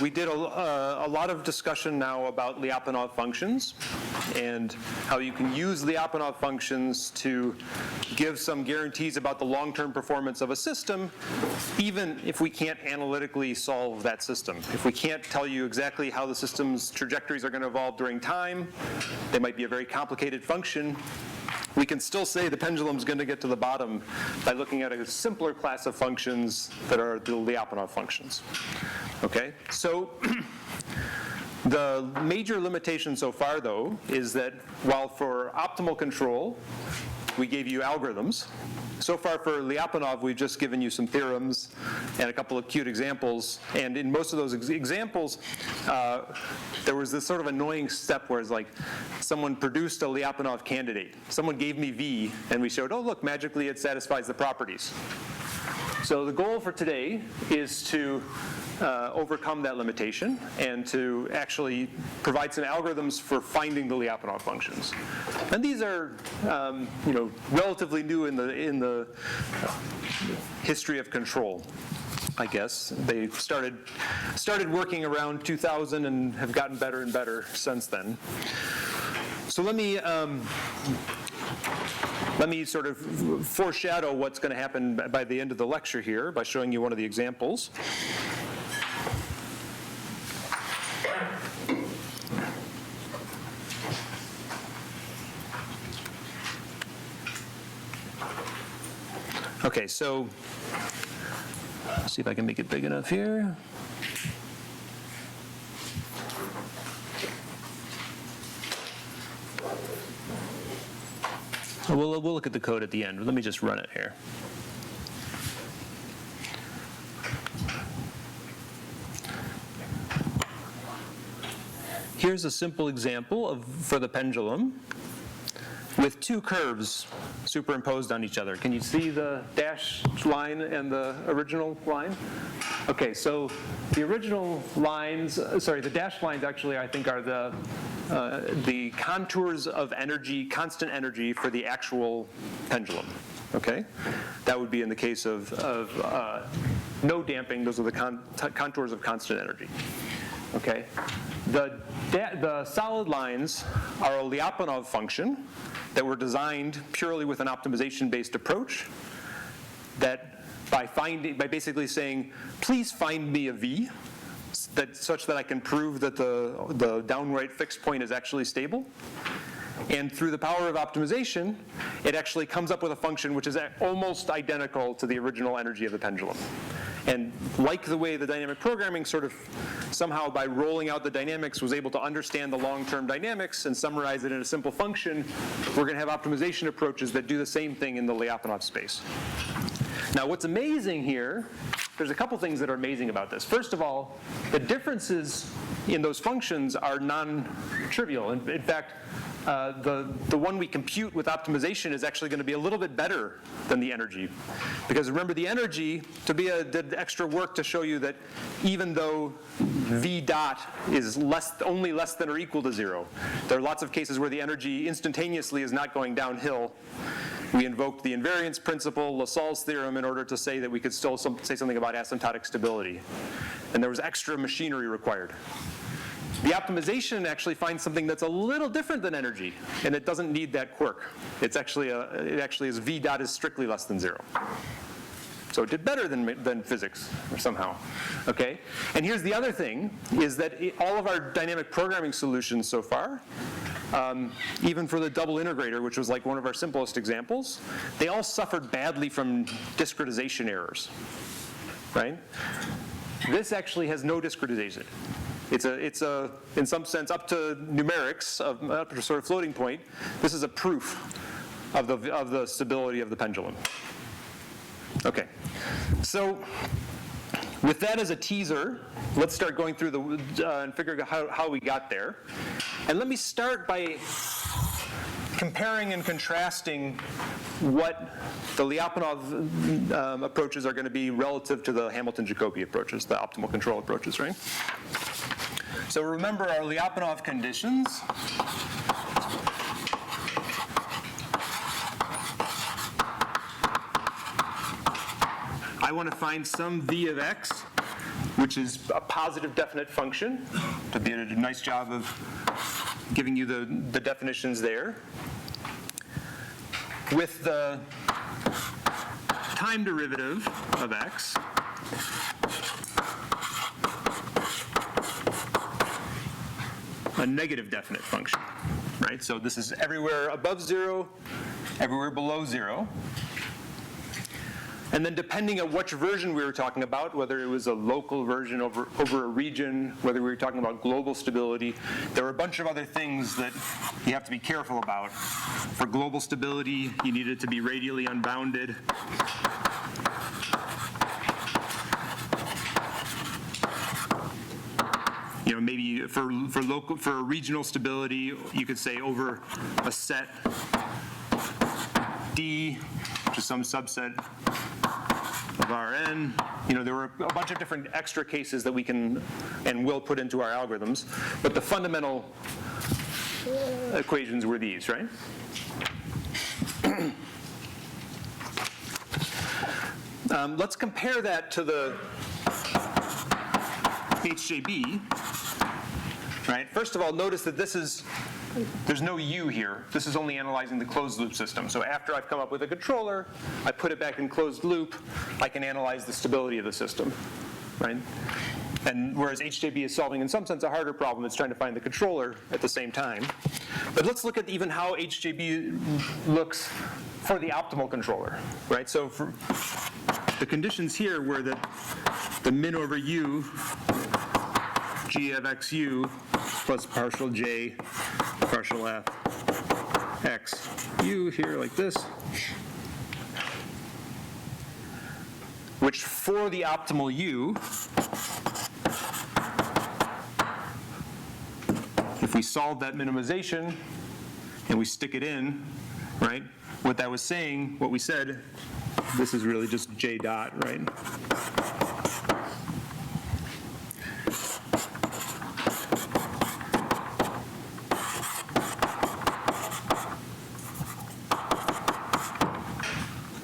we did a lot of discussion now about Lyapunov functions and how you can use Lyapunov functions to give some guarantees about the long-term performance of a system, even if we can't analytically solve that system. If we can't tell you exactly how the system's trajectories are going to evolve during time, they might be a very complicated function. We can still say the pendulum's going to get to the bottom by looking at a simpler class of functions that are the Lyapunov functions. Okay, so the major limitation so far, though, is that while for optimal control we gave you algorithms, so far for Lyapunov we've just given you some theorems and a couple of cute examples, and in most of those examples there was this sort of annoying step where it's like someone produced a Lyapunov candidate. Someone gave me V and we showed, oh look, magically it satisfies the properties. So the goal for today is to overcome that limitation and to actually provide some algorithms for finding the Lyapunov functions. And these are, relatively new in the history of control, I guess. They started working around 2000 and have gotten better and better since then. So let me sort of foreshadow what's going to happen by the end of the lecture here by showing you one of the examples. Okay, so let's see if I can make it big enough here. We'll look at the code at the end. Let me just run it here. Here's a simple example for the pendulum with two curves superimposed on each other. Can you see the dashed line and the original line? Okay, so the original lines, the dashed lines actually I think are the contours of energy, constant energy for the actual pendulum. Okay, that would be in the case of no damping. Those are the contours of constant energy. Okay, the solid lines are a Lyapunov function that were designed purely with an optimization-based approach. That by basically saying, please find me a V, such that I can prove that the downright fixed point is actually stable. And through the power of optimization, it actually comes up with a function which is almost identical to the original energy of the pendulum. And like the way the dynamic programming sort of somehow by rolling out the dynamics was able to understand the long-term dynamics and summarize it in a simple function, we're going to have optimization approaches that do the same thing in the Lyapunov space. Now what's amazing here, there's a couple things that are amazing about this. First of all, the differences in those functions are non-trivial. In fact, the one we compute with optimization is actually going to be a little bit better than the energy. Because remember, the energy, did extra work to show you that even though V dot is only less than or equal to 0, there are lots of cases where the energy instantaneously is not going downhill. We invoked the invariance principle, Lassalle's theorem, in order to say that we could still say something about asymptotic stability. And there was extra machinery required. The optimization actually finds something that's a little different than energy, and it doesn't need that quirk. It actually is V dot is strictly less than 0. So it did better than physics, or somehow. Okay? And here's the other thing, is that all of our dynamic programming solutions so far, even for the double integrator, which was like one of our simplest examples, they all suffered badly from discretization errors. Right? This actually has no discretization. It's in some sense, up to numerics, up to sort of floating point, this is a proof of the stability of the pendulum. Okay, so with that as a teaser, let's start going through and figuring out how we got there. And let me start by comparing and contrasting what the Lyapunov approaches are going to be relative to the Hamilton-Jacobi approaches, the optimal control approaches, right? So remember our Lyapunov conditions. I want to find some V of x which is a positive definite function. They did a nice job of giving you the definitions there. With the time derivative of x, a negative definite function, right? So this is everywhere above 0, everywhere below 0. And then depending on which version we were talking about, whether it was a local version over a region, whether we were talking about global stability, there were a bunch of other things that you have to be careful about. For global stability, you need it to be radially unbounded. You know, maybe for regional stability, you could say over a set D, which is some subset of Rn. You know, there were a bunch of different extra cases that we can and will put into our algorithms, but the fundamental equations were these, right? Let's compare that to the HJB, right? First of all, notice that there's no U here. This is only analyzing the closed loop system. So after I've come up with a controller, I put it back in closed loop, I can analyze the stability of the system, right? And whereas HJB is solving, in some sense, a harder problem, it's trying to find the controller at the same time. But let's look at even how HJB looks for the optimal controller, right? So for the conditions here were that the min over U, G of xu plus partial J, partial F, x u here like this, which for the optimal U, if we solve that minimization and we stick it in, right, what that was saying, what we said, this is really just J dot, right?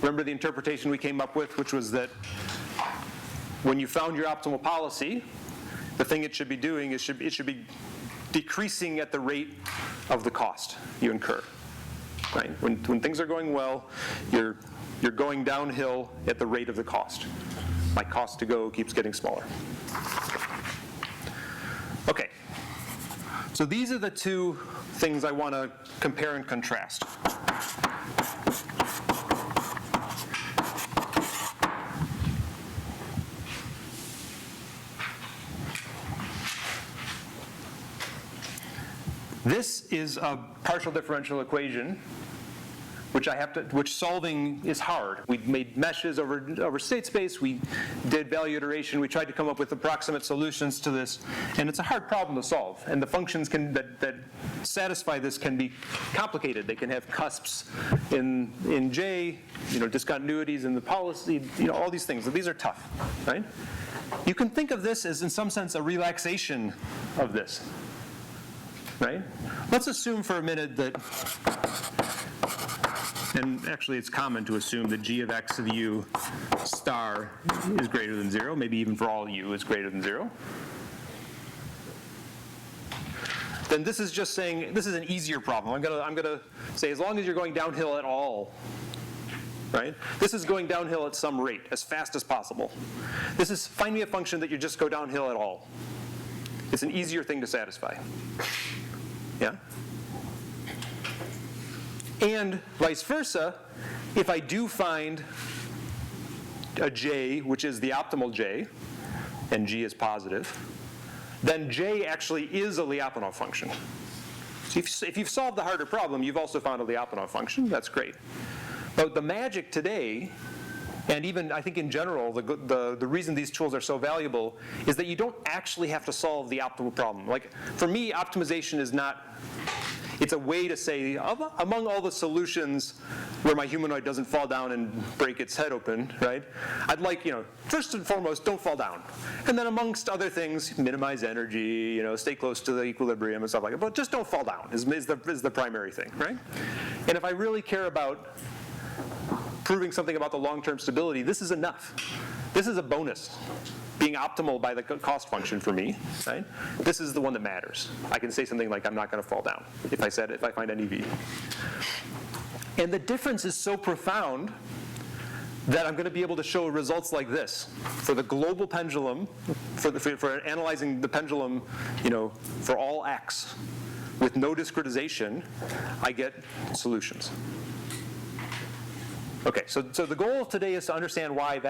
Remember the interpretation we came up with, which was that when you found your optimal policy, the thing it should be doing is it should be decreasing at the rate of the cost you incur. Right? When things are going well, you're going downhill at the rate of the cost. My cost to go keeps getting smaller. Okay. So these are the two things I want to compare and contrast. This is a partial differential equation, which solving is hard. We made meshes over state space. We did value iteration. We tried to come up with approximate solutions to this, and it's a hard problem to solve. And the functions that satisfy this can be complicated. They can have cusps in J, discontinuities in the policy, all these things. These are tough, right? You can think of this as, in some sense, a relaxation of this. Right? Let's assume for a minute that, and actually it's common to assume that g of x of u star is greater than 0, maybe even for all u is greater than 0. Then this is just saying, this is an easier problem. I'm gonna say as long as you're going downhill at all, right? This is going downhill at some rate, as fast as possible. This is, find me a function that you just go downhill at all. It's an easier thing to satisfy. Yeah? And vice versa, if I do find a J, which is the optimal J, and G is positive, then J actually is a Lyapunov function. So if you've solved the harder problem, you've also found a Lyapunov function. That's great. But the magic today, and even I think in general, the reason these tools are so valuable is that you don't actually have to solve the optimal problem. Like for me, optimization is not, it's a way to say, among all the solutions where my humanoid doesn't fall down and break its head open, right? I'd like, first and foremost, don't fall down. And then amongst other things, minimize energy, stay close to the equilibrium and stuff like that. But just don't fall down is the primary thing, right? And if I really care about proving something about the long-term stability, this is enough. This is a bonus. being optimal by the cost function for me, right? This is the one that matters. I can say something like, I'm not going to fall down if I find an EV. And the difference is so profound that I'm going to be able to show results like this. For the global pendulum, for analyzing the pendulum, for all x, with no discretization, I get solutions. Okay, so the goal of today is to understand why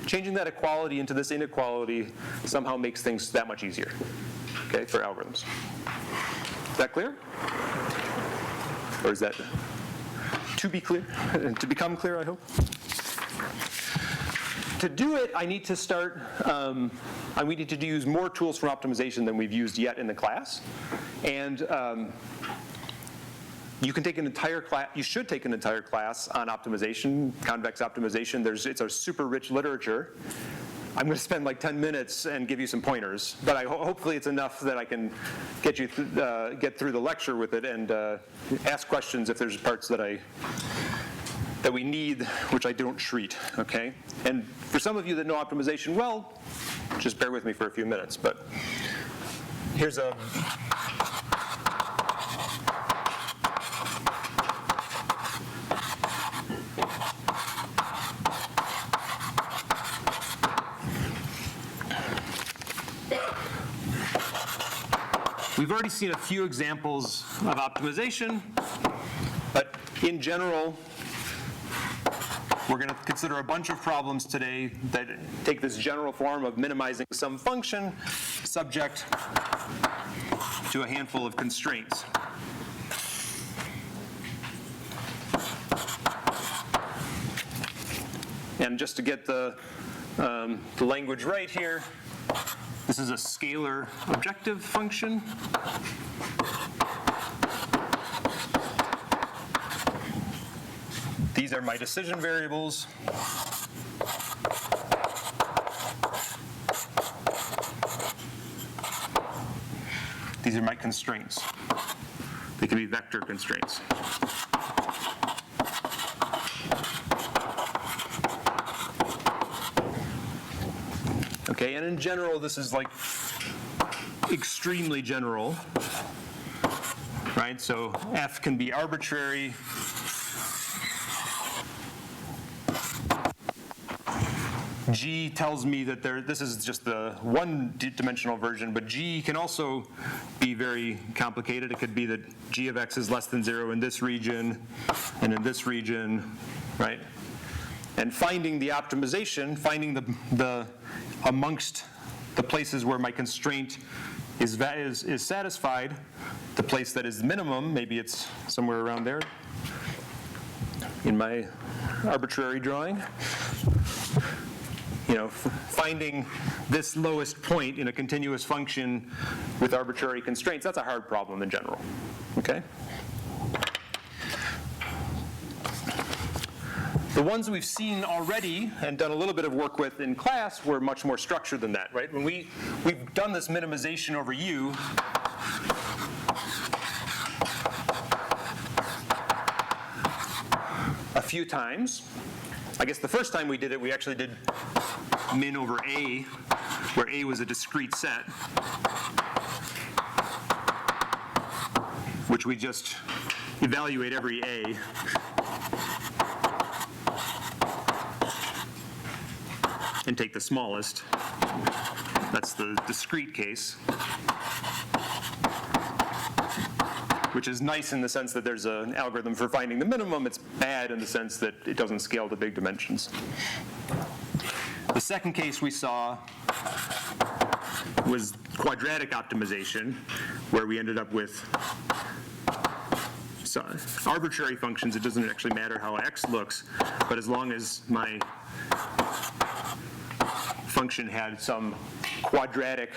changing that equality into this inequality somehow makes things that much easier, okay, for algorithms. Is that clear? Or is that to be clear? To become clear, I hope? To do it, I need to start, we need to use more tools for optimization than we've used yet in the class. And you can take an entire class, you should take an entire class on optimization, convex optimization. It's a super rich literature. I'm going to spend like 10 minutes and give you some pointers, but hopefully it's enough that I can get you get through the lecture with it and ask questions if there's parts that we need, which I don't treat, okay? And for some of you that know optimization well, just bear with me for a few minutes, but here's a we've already seen a few examples of optimization, but in general, we're going to consider a bunch of problems today that take this general form of minimizing some function subject to a handful of constraints. And just to get the language right here, this is a scalar objective function. These are my decision variables. These are my constraints. They can be vector constraints. Okay, and in general, this is like extremely general, right? So F can be arbitrary. G tells me that this is just the one-dimensional version, but G can also be very complicated. It could be that G of X is less than 0 in this region and in this region, right? And finding the optimization, finding the amongst the places where my constraint is satisfied, the place that is minimum, maybe it's somewhere around there in my arbitrary drawing. Finding this lowest point in a continuous function with arbitrary constraints, that's a hard problem in general, okay? The ones we've seen already and done a little bit of work with in class were much more structured than that, right? When we've done this minimization over U, a few times. I guess the first time we did it, we actually did min over A, where A was a discrete set, which we just evaluate every A. And take the smallest. That's the discrete case. Which is nice in the sense that there's an algorithm for finding the minimum. It's bad in the sense that it doesn't scale to big dimensions. The second case we saw was quadratic optimization, where we ended up with arbitrary functions. It doesn't actually matter how x looks, but as long as my function had some quadratic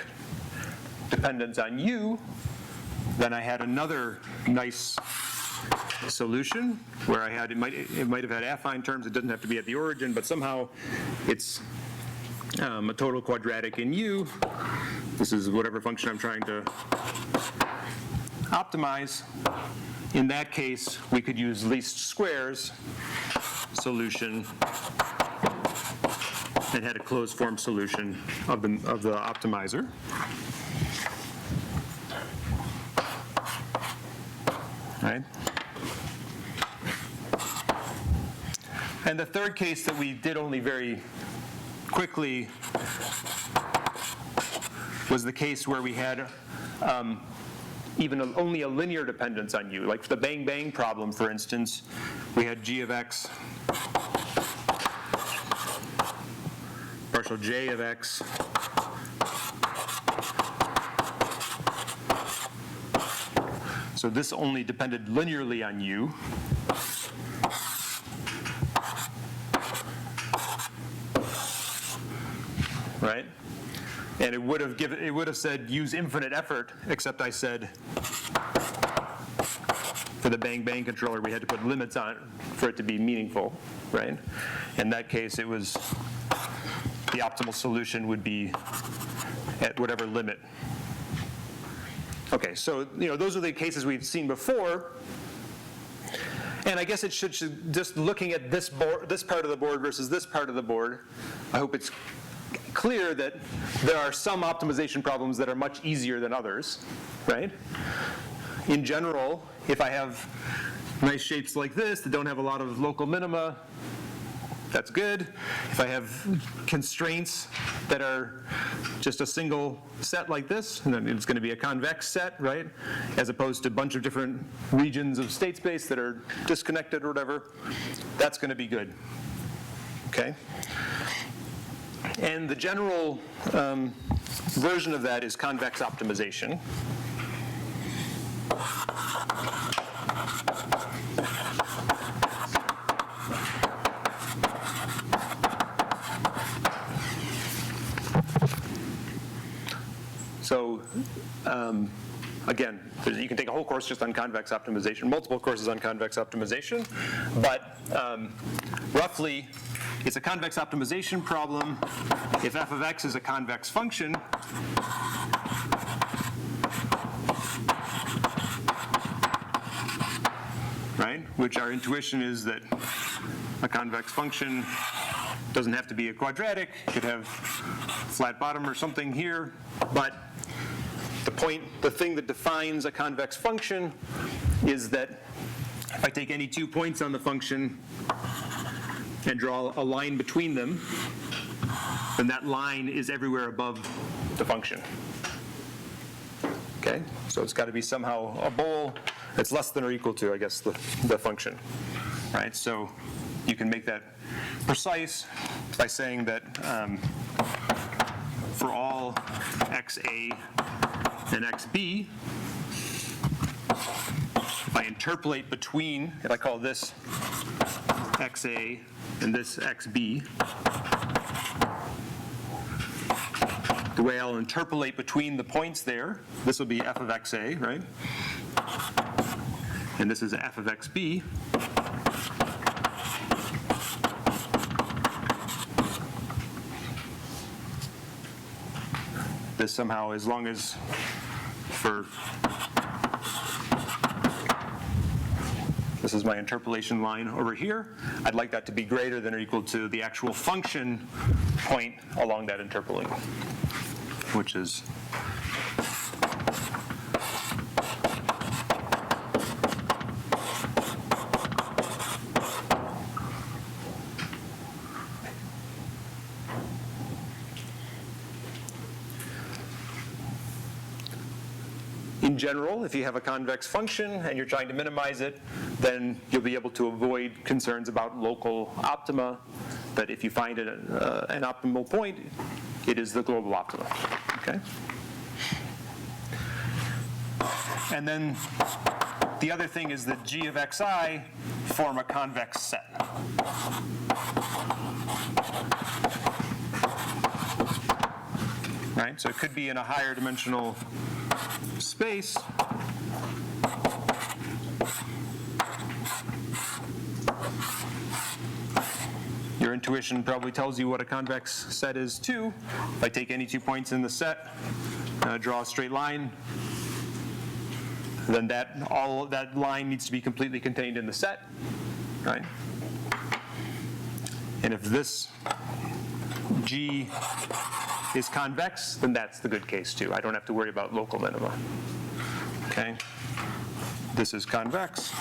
dependence on u, then I had another nice solution where I had, it might have had affine terms. It doesn't have to be at the origin, but somehow it's a total quadratic in u. This is whatever function I'm trying to optimize. In that case, we could use least squares solution. and had a closed form solution of the optimizer. Right? And the third case that we did only very quickly was the case where we had only a linear dependence on u. Like for the bang-bang problem, for instance, we had g of x partial j of x so this only depended linearly on u. Right? And it would have said use infinite effort, except I said for the bang-bang controller we had to put limits on it for it to be meaningful, right? In that case, it was the optimal solution would be at whatever limit. Okay, so those are the cases we've seen before. And I guess it should just looking at this part of the board versus this part of the board, I hope it's clear that there are some optimization problems that are much easier than others, right? In general, if I have nice shapes like this that don't have a lot of local minima, that's good. If I have constraints that are just a single set like this, then it's going to be a convex set, right? As opposed to a bunch of different regions of state space that are disconnected or whatever, that's going to be good, okay? And the general version of that is convex optimization. So again, you can take a whole course just on convex optimization, multiple courses on convex optimization, but roughly, it's a convex optimization problem if f of x is a convex function, right? Which our intuition is that a convex function doesn't have to be a quadratic. It could have flat bottom or something here, but the thing that defines a convex function is that if I take any 2 points on the function and draw a line between them, then that line is everywhere above the function. Okay? So it's got to be somehow a bowl that's less than or equal to, I guess, the function. Right? So you can make that precise by saying that for all xa and xb, if I interpolate between, if I call this xa and this xb, the way I'll interpolate between the points there, this will be f of xa, right? And this is f of xb. This somehow, as long as this is my interpolation line over here, I'd like that to be greater than or equal to the actual function point along that interpolating, which is in general, if you have a convex function and you're trying to minimize it, then you'll be able to avoid concerns about local optima, that if you find it an optimal point, it is the global optima, okay? And then the other thing is that g of xi form a convex set. Right, so it could be in a higher dimensional space. Your intuition probably tells you what a convex set is too. If I take any 2 points in the set, draw a straight line, then all that line needs to be completely contained in the set, right? And if this G is convex, then that's the good case too. I don't have to worry about local minima. Okay? This is convex.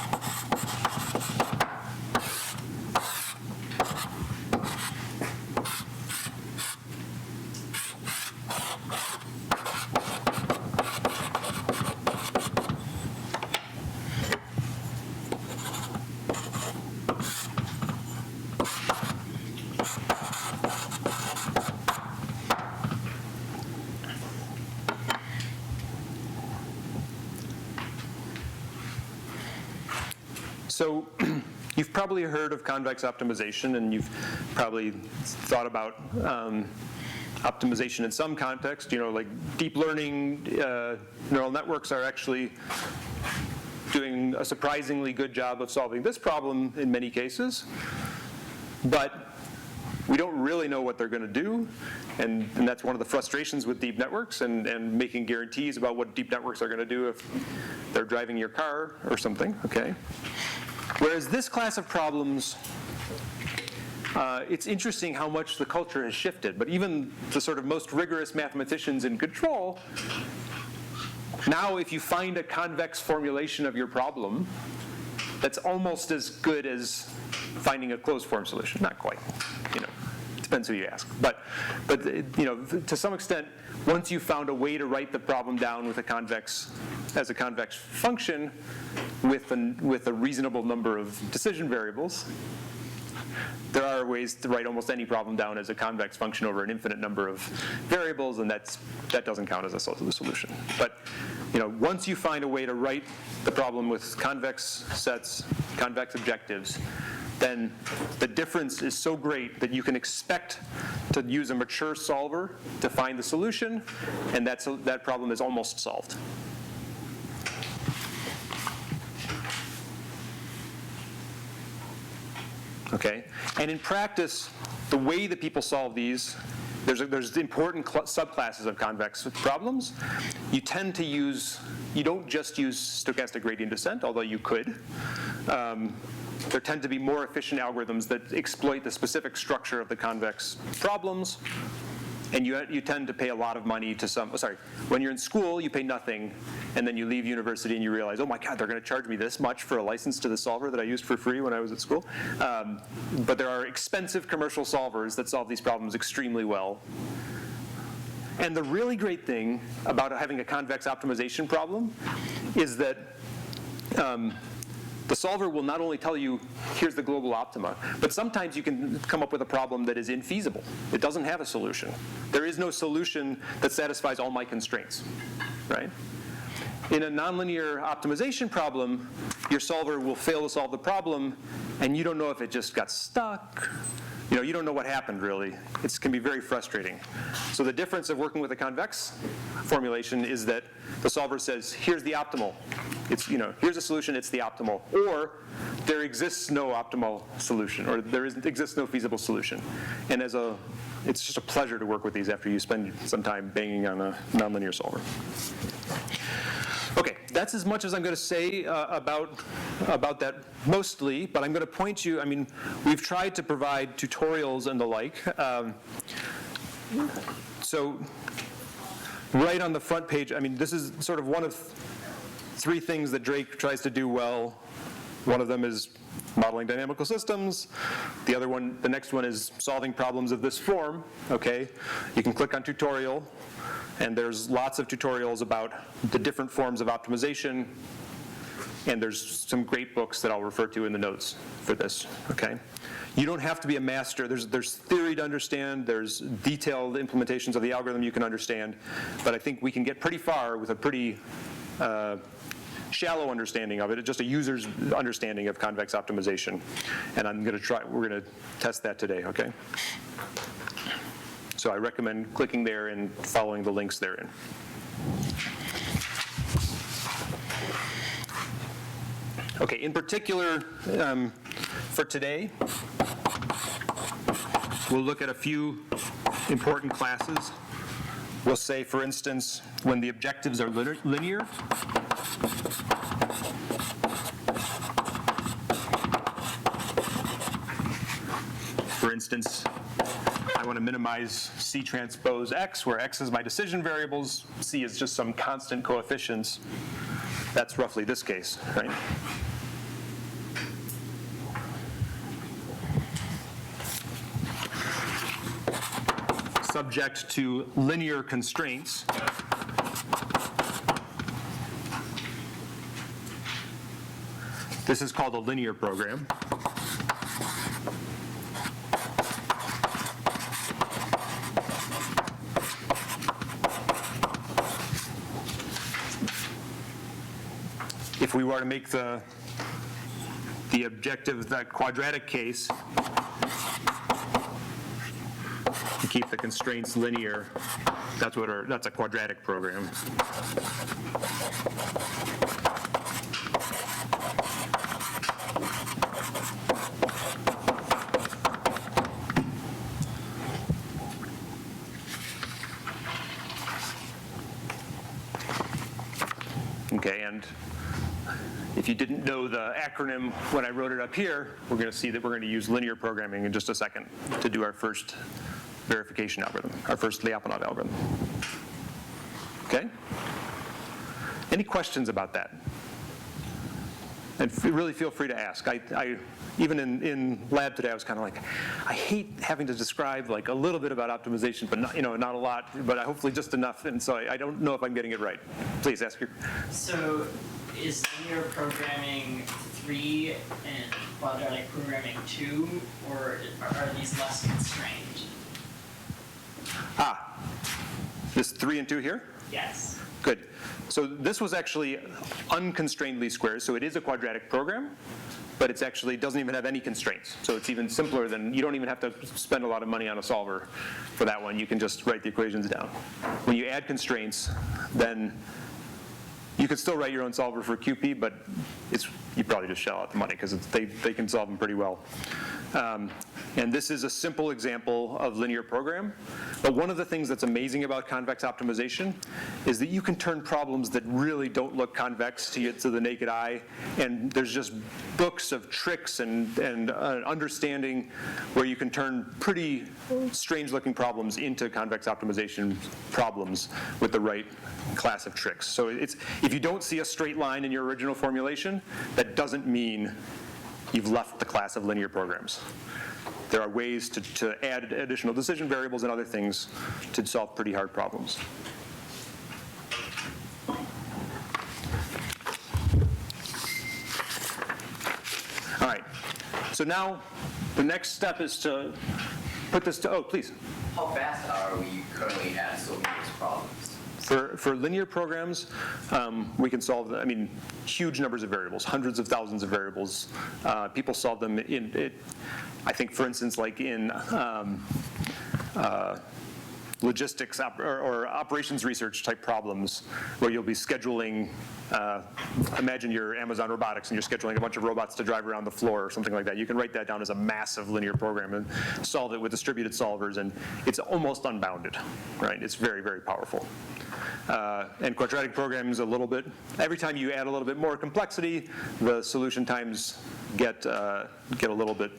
So you've probably heard of convex optimization, and you've probably thought about optimization in some context. You know, like deep learning neural networks are actually doing a surprisingly good job of solving this problem in many cases. But we don't really know what they're going to do, and that's one of the frustrations with deep networks and making guarantees about what deep networks are going to do if they're driving your car or something, okay? Whereas this class of problems, it's interesting how much the culture has shifted, but even the sort of most rigorous mathematicians in control, now if you find a convex formulation of your problem, that's almost as good as finding a closed form solution. Not quite, you know, depends who you ask. But you know, to some extent, once you've found a way to write the problem down with a convex, as a convex function with a reasonable number of decision variables, there are ways to write almost any problem down as a convex function over an infinite number of variables, and that doesn't count as a solution. But you know, once you find a way to write the problem with convex sets, convex objectives, then the difference is so great that you can expect to use a mature solver to find the solution, and that problem is almost solved. Okay, and in practice, the way that people solve these, there's important subclasses of convex problems. You tend to use, you don't just use stochastic gradient descent, although you could. There tend to be more efficient algorithms that exploit the specific structure of the convex problems. And you tend to pay a lot of money to when you're in school, you pay nothing, and then you leave university and you realize, oh my God, they're going to charge me this much for a license to the solver that I used for free when I was at school. But there are expensive commercial solvers that solve these problems extremely well. And the really great thing about having a convex optimization problem is that the solver will not only tell you, here's the global optima, but sometimes you can come up with a problem that is infeasible. It doesn't have a solution. There is no solution that satisfies all my constraints, right? In a nonlinear optimization problem, your solver will fail to solve the problem, and you don't know if it just got stuck. You know, you don't know what happened, really. It can be very frustrating. So the difference of working with a convex formulation is that the solver says, here's the optimal. It's, you know, here's a solution, it's the optimal. Or there exists no optimal solution, or there exists no feasible solution. And it's just a pleasure to work with these after you spend some time banging on a nonlinear solver. Okay, that's as much as I'm going to say about that mostly, but I'm going to point you, I mean, we've tried to provide tutorials and the like. So right on the front page, I mean, this is sort of one of three things that Drake tries to do well. One of them is modeling dynamical systems. The other one, the next one is solving problems of this form, okay? You can click on tutorial, and there's lots of tutorials about the different forms of optimization, and there's some great books that I'll refer to in the notes for this, okay? You don't have to be a master. There's theory to understand. There's detailed implementations of the algorithm you can understand, but I think we can get pretty far with a pretty shallow understanding of it, just a user's understanding of convex optimization. And we're going to test that today, okay? So I recommend clicking there and following the links therein. Okay, in particular, for today, we'll look at a few important classes. We'll say, for instance, when the objectives are linear, for instance, I I want to minimize C transpose X, where X is my decision variables, C is just some constant coefficients. That's roughly this case, right? Subject to linear constraints. This is called a linear program. If we were to make the objective the quadratic case, to keep the constraints linear, that's a quadratic program. Okay, and if you didn't know the acronym when I wrote it up here, we're going to see that we're going to use linear programming in just a second to do our first verification algorithm, our first Lyapunov algorithm. Okay? Any questions about that? And really feel free to ask. I even in lab today, I was kind of like, I hate having to describe like a little bit about optimization, but not a lot, but hopefully just enough. And so I don't know if I'm getting it right. Please ask your. So is linear programming 3 and quadratic programming 2, or are these less constrained? This 3 and 2 here? Yes. Good. So this was actually unconstrained least squares, so it is a quadratic program, but it actually doesn't even have any constraints. So it's even simpler than, you don't even have to spend a lot of money on a solver for that one. You can just write the equations down. When you add constraints, then you could still write your own solver for QP, but you probably just shell out the money because they can solve them pretty well. And this is a simple example of linear program. But one of the things that's amazing about convex optimization is that you can turn problems that really don't look convex to the naked eye, and there's just books of tricks and understanding where you can turn pretty strange-looking problems into convex optimization problems with the right class of tricks. So if you don't see a straight line in your original formulation, that doesn't mean you've left the class of linear programs. There are ways to add additional decision variables and other things to solve pretty hard problems. All right, so now the next step is to put this to, please. How fast are we currently at solving these problems? For linear programs, we can solve, huge numbers of variables, hundreds of thousands of variables. People solve them I think, for instance, like in logistics or operations research type problems where you'll be scheduling, imagine you're Amazon Robotics and you're scheduling a bunch of robots to drive around the floor or something like that. You can write that down as a massive linear program and solve it with distributed solvers, and it's almost unbounded, right? It's very, very powerful. And quadratic programs a little bit. Every time you add a little bit more complexity, the solution times get a little bit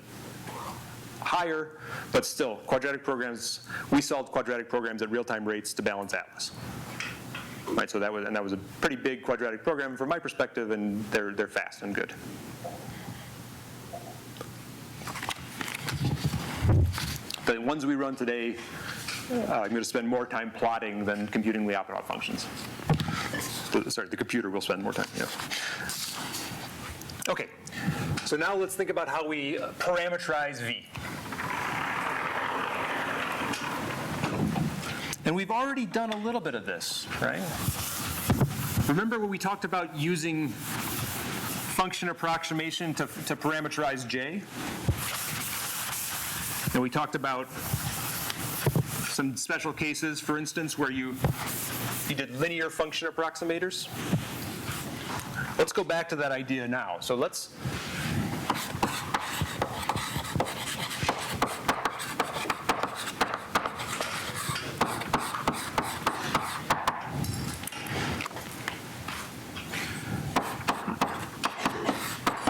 higher, but still, quadratic programs, we solved quadratic programs at real-time rates to balance Atlas. Right, so that was a pretty big quadratic program from my perspective, and they're fast and good. The ones we run today, I'm going to spend more time plotting than computing Lyapunov functions. The computer will spend more time, yeah. Okay, so now let's think about how we parameterize V. And we've already done a little bit of this, right? Remember when we talked about using function approximation to parameterize J? And we talked about some special cases, for instance, where you did linear function approximators. Let's go back to that idea now. So let's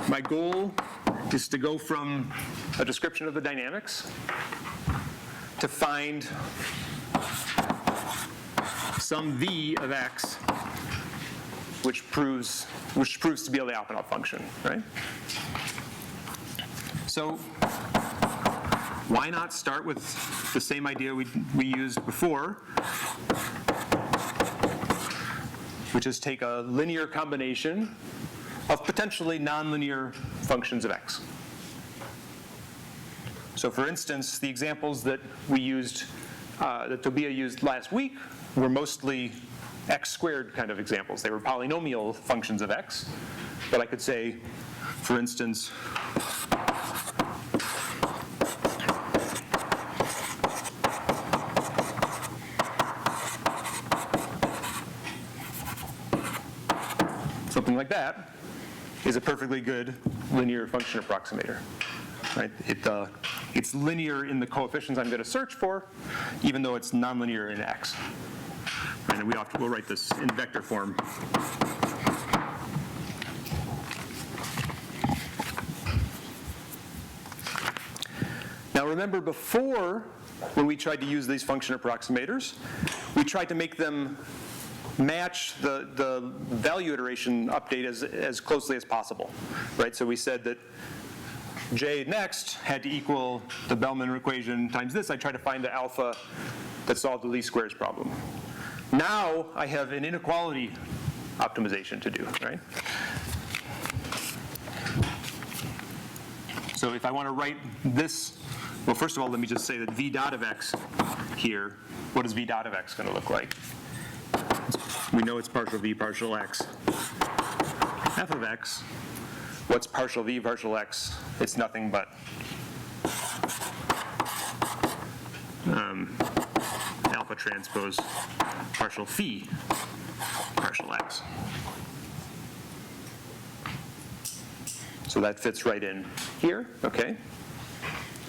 my goal is to go from a description of the dynamics to find some v of x, which proves to be a Lyapunov function, right? So why not start with the same idea we used before, which is take a linear combination of potentially nonlinear functions of x. So for instance, the examples that we used, that Tobia used last week, were mostly x squared kind of examples. They were polynomial functions of x. But I could say, for instance, something like that is a perfectly good linear function approximator. Right? It's linear in the coefficients I'm going to search for, even though it's nonlinear in x. Right? And we'll write this in vector form. Now remember, before, when we tried to use these function approximators, we tried to make them match the value iteration update as closely as possible. Right? So we said that J next had to equal the Bellman equation times this. I try to find the alpha that solved the least squares problem. Now I have an inequality optimization to do, right? So if I want to write this, well, first of all, let me just say that v dot of x here, what is v dot of x going to look like? We know it's partial v partial x. F of x, what's partial v partial x? It's nothing but alpha transpose partial phi partial x. So that fits right in here, okay?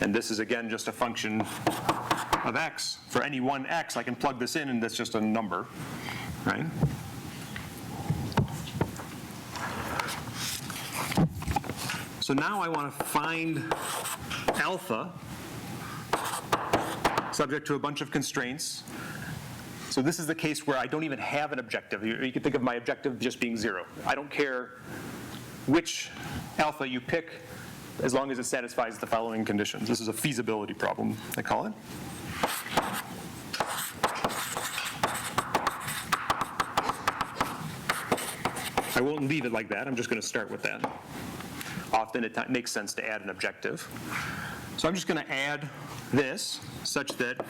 And this is, again, just a function of x. For any one x, I can plug this in, and that's just a number, right? So now I want to find alpha subject to a bunch of constraints. So this is the case where I don't even have an objective. You can think of my objective just being 0. I don't care which alpha you pick as long as it satisfies the following conditions. This is a feasibility problem, I call it. I won't leave it like that. I'm just going to start with that. Often it makes sense to add an objective. So I'm just going to add this such that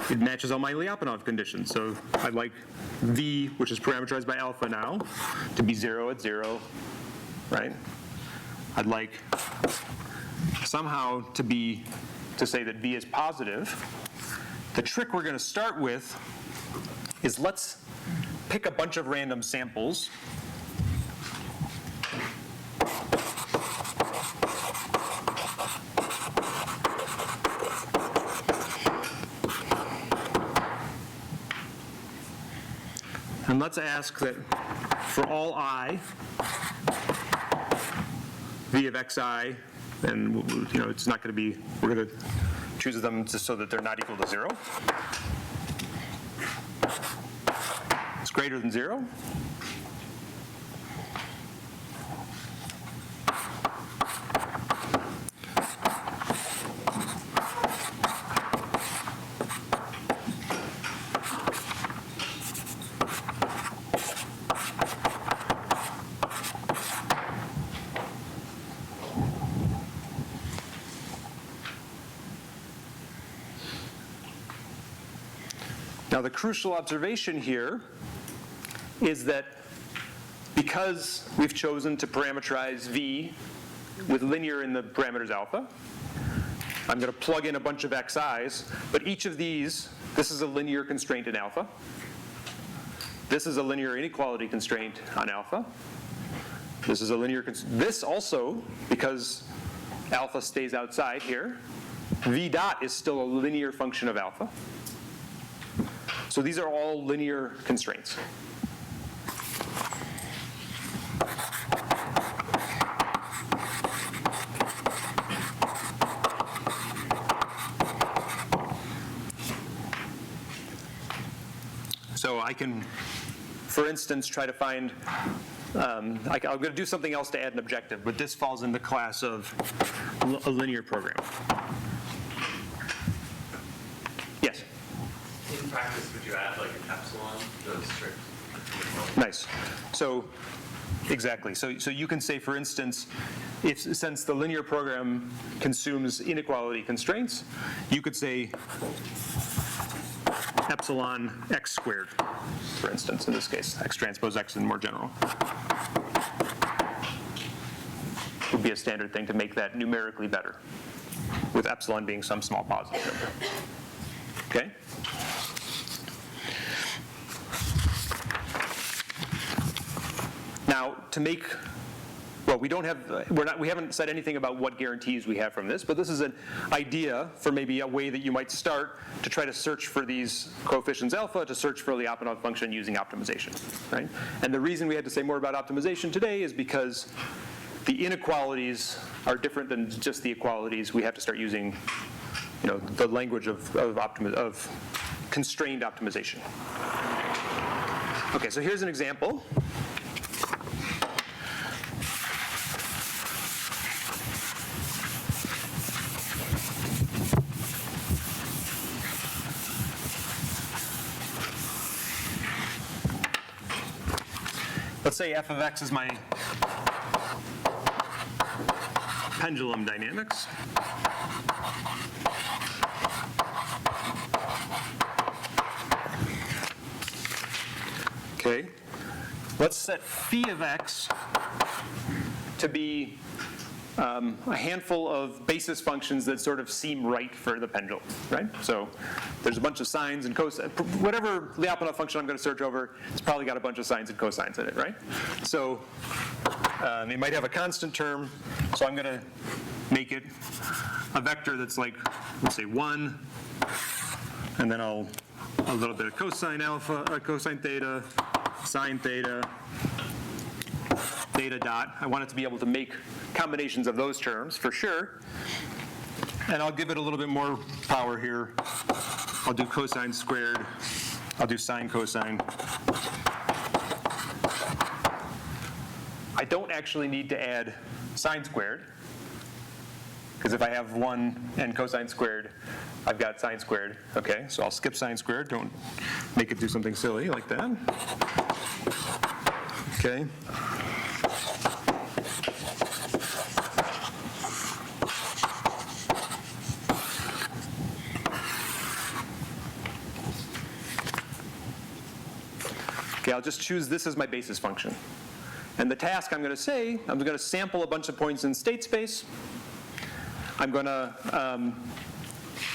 it matches all my Lyapunov conditions. So I'd like v, which is parameterized by alpha now, to be 0 at 0, right? I'd like somehow to say that v is positive. The trick we're going to start with is let's pick a bunch of random samples. And let's ask that for all I, v of xi, and it's not going to be, we're going to choose them just so that they're not equal to 0. It's greater than 0. Now the crucial observation here is that because we've chosen to parameterize v with linear in the parameters alpha, I'm going to plug in a bunch of xi's, but each of these, this is a linear constraint in alpha. This is a linear inequality constraint on alpha. This is a linear, this also, because alpha stays outside here, v dot is still a linear function of alpha. So these are all linear constraints. So I can, for instance, try to find, I'm going to do something else to add an objective, but this falls in the class of a linear program. Yes? In practice, would you add like an epsilon to those strict? Nice. So, exactly. So you can say, for instance, since the linear program consumes inequality constraints, you could say epsilon x squared, for instance, in this case, x transpose x in more general. Would be a standard thing to make that numerically better, with epsilon being some small positive number. Okay? Now, to make, well, we haven't said anything about what guarantees we have from this, but this is an idea for maybe a way that you might start to try to search for these coefficients alpha, to search for a Lyapunov function using optimization, right? And the reason we had to say more about optimization today is because the inequalities are different than just the equalities. We have to start using, the language of constrained optimization. Okay, so here's an example. Let's say f of x is my pendulum dynamics. Okay. Let's set phi of x to be a handful of basis functions that sort of seem right for the pendulum, right? So there's a bunch of sines and cosines. Whatever Lyapunov function I'm going to search over, it's probably got a bunch of sines and cosines in it, right? So it might have a constant term, so I'm going to make it a vector that's like, let's say 1, and then a little bit of cosine alpha, cosine theta, sine theta, theta dot. I want it to be able to make combinations of those terms for sure. And I'll give it a little bit more power here. I'll do cosine squared. I'll do sine cosine. I don't actually need to add sine squared, because if I have 1 and cosine squared, I've got sine squared. Okay, so I'll skip sine squared. Don't make it do something silly like that. Okay. Okay, I'll just choose this as my basis function. And the task I'm going to say, I'm going to sample a bunch of points in state space. I'm going to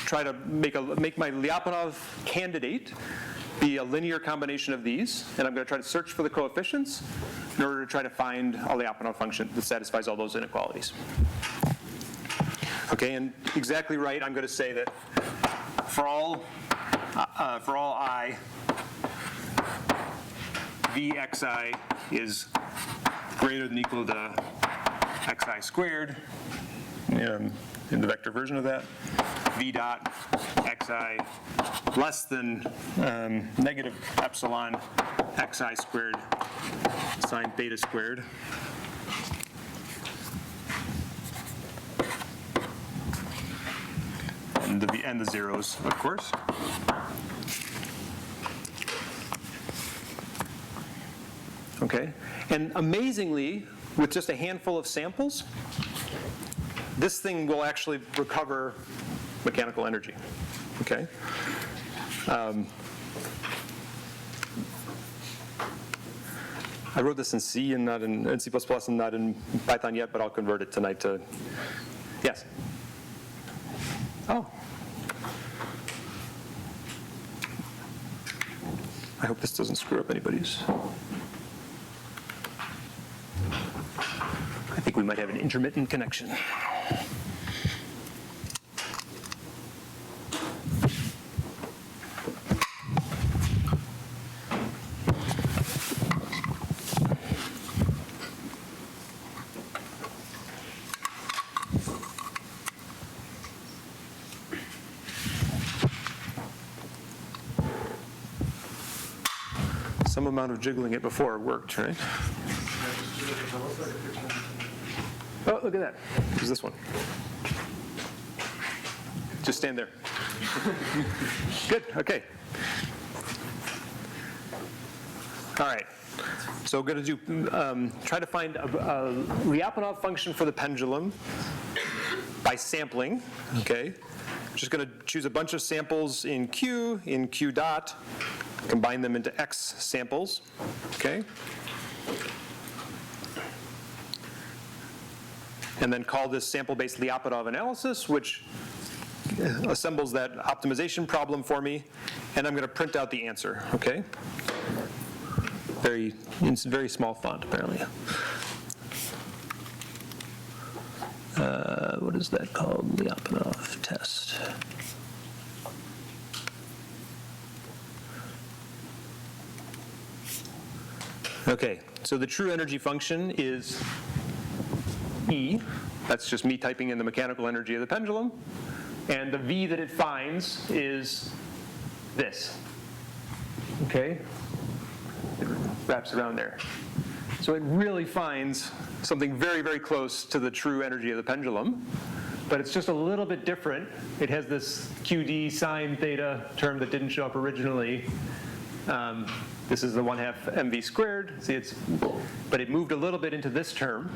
try to make my Lyapunov candidate be a linear combination of these, and I'm going to try to search for the coefficients in order to try to find a Lyapunov function that satisfies all those inequalities. Okay, and exactly right, I'm going to say that for all I, Vxi is greater than equal to xi squared, in the vector version of that, v dot xi less than negative epsilon xi squared sine theta squared. And the zeros, of course. Okay, and amazingly, with just a handful of samples, this thing will actually recover mechanical energy. Okay. I wrote this in C and not in C++ and not in Python yet, but I'll convert it tonight to. Yes. Oh. I hope this doesn't screw up anybody's. I think we might have an intermittent connection. amount of jiggling it before worked, right? Oh, look at that. There's this one. Just stand there. Good, okay. All right, so we're going to do, try to find a Lyapunov function for the pendulum by sampling, okay? Just going to choose a bunch of samples in Q dot, combine them into X samples, okay? And then call this sample-based Lyapunov analysis, which assembles that optimization problem for me, and I'm going to print out the answer, okay? In very small font, apparently. What is that called? Lyapunov test. Okay, so the true energy function is E. That's just me typing in the mechanical energy of the pendulum. And the V that it finds is this. Okay? It wraps around there. So it really finds something very, very close to the true energy of the pendulum, but it's just a little bit different. It has this QD sine theta term that didn't show up originally. This is the 1/2 mv squared. See, but it moved a little bit into this term.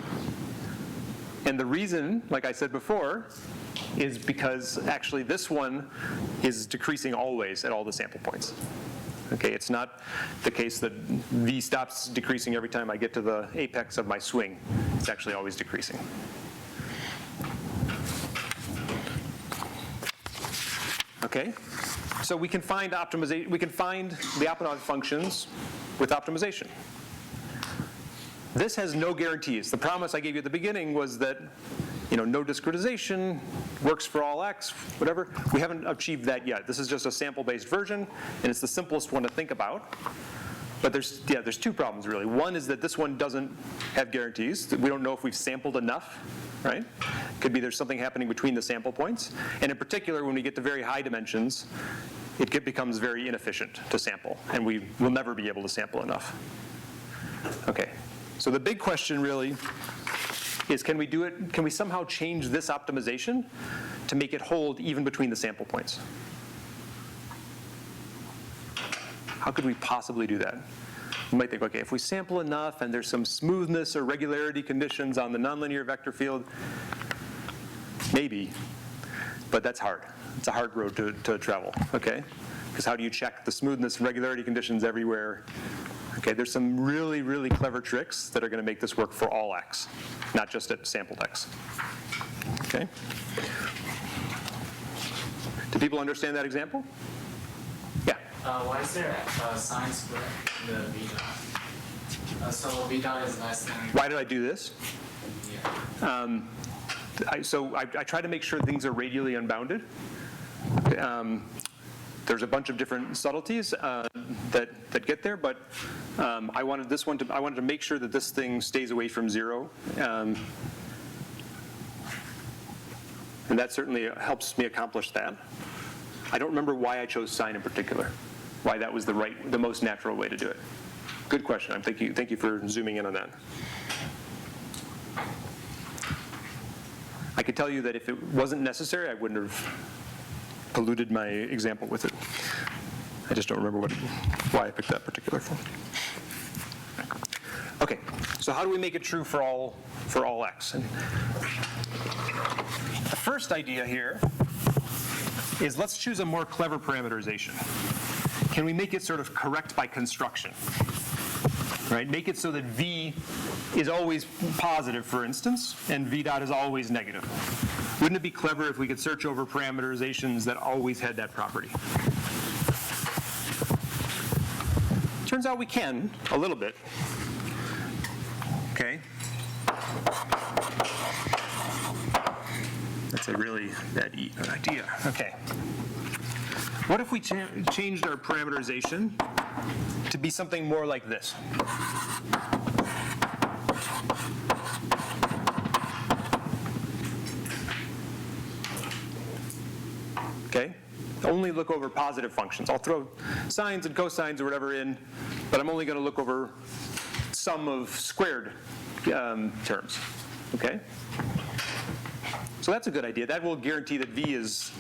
And the reason, like I said before, is because actually this one is decreasing always at all the sample points. Okay, it's not the case that V stops decreasing every time I get to the apex of my swing. It's actually always decreasing. Okay, so we can find optimization. We can find Lyapunov functions with optimization. This has no guarantees. The promise I gave you at the beginning was that, no discretization, works for all x, whatever. We haven't achieved that yet. This is just a sample-based version, and it's the simplest one to think about. But there's two problems, really. One is that this one doesn't have guarantees. We don't know if we've sampled enough, right? Could be there's something happening between the sample points. And in particular, when we get to very high dimensions, it becomes very inefficient to sample, and we will never be able to sample enough. Okay, so the big question really is, can we somehow change this optimization to make it hold even between the sample points? How could we possibly do that? You might think, okay, if we sample enough and there's some smoothness or regularity conditions on the nonlinear vector field, maybe, but that's hard. It's a hard road to travel, okay? Because how do you check the smoothness and regularity conditions everywhere? Okay, there's some really, really clever tricks that are going to make this work for all x, not just at sampled x. Okay? Do people understand that example? Yeah. Why is there a sine square in the v dot? So v dot is less than. Why did I do this? Yeah. I try to make sure things are radially unbounded. There's a bunch of different subtleties that get there, but I wanted to make sure that this thing stays away from 0, and that certainly helps me accomplish that. I don't remember why I chose sine in particular, why that was the most natural way to do it. Good question. Thank you for zooming in on that. I could tell you that if it wasn't necessary, I wouldn't have polluted my example with it. I just don't remember why I picked that particular form. Okay, so how do we make it true for all x? And the first idea here is let's choose a more clever parameterization. Can we make it sort of correct by construction? Right? Make it so that v is always positive, for instance, and v dot is always negative. Wouldn't it be clever if we could search over parameterizations that always had that property? Turns out we can, a little bit. Okay. That's a really bad idea. Okay. What if we changed our parameterization to be something more like this? Okay. only look over positive functions. I'll throw sines and cosines or whatever in, but I'm only going to look over sum of squared terms, okay? So that's a good idea. That will guarantee that v is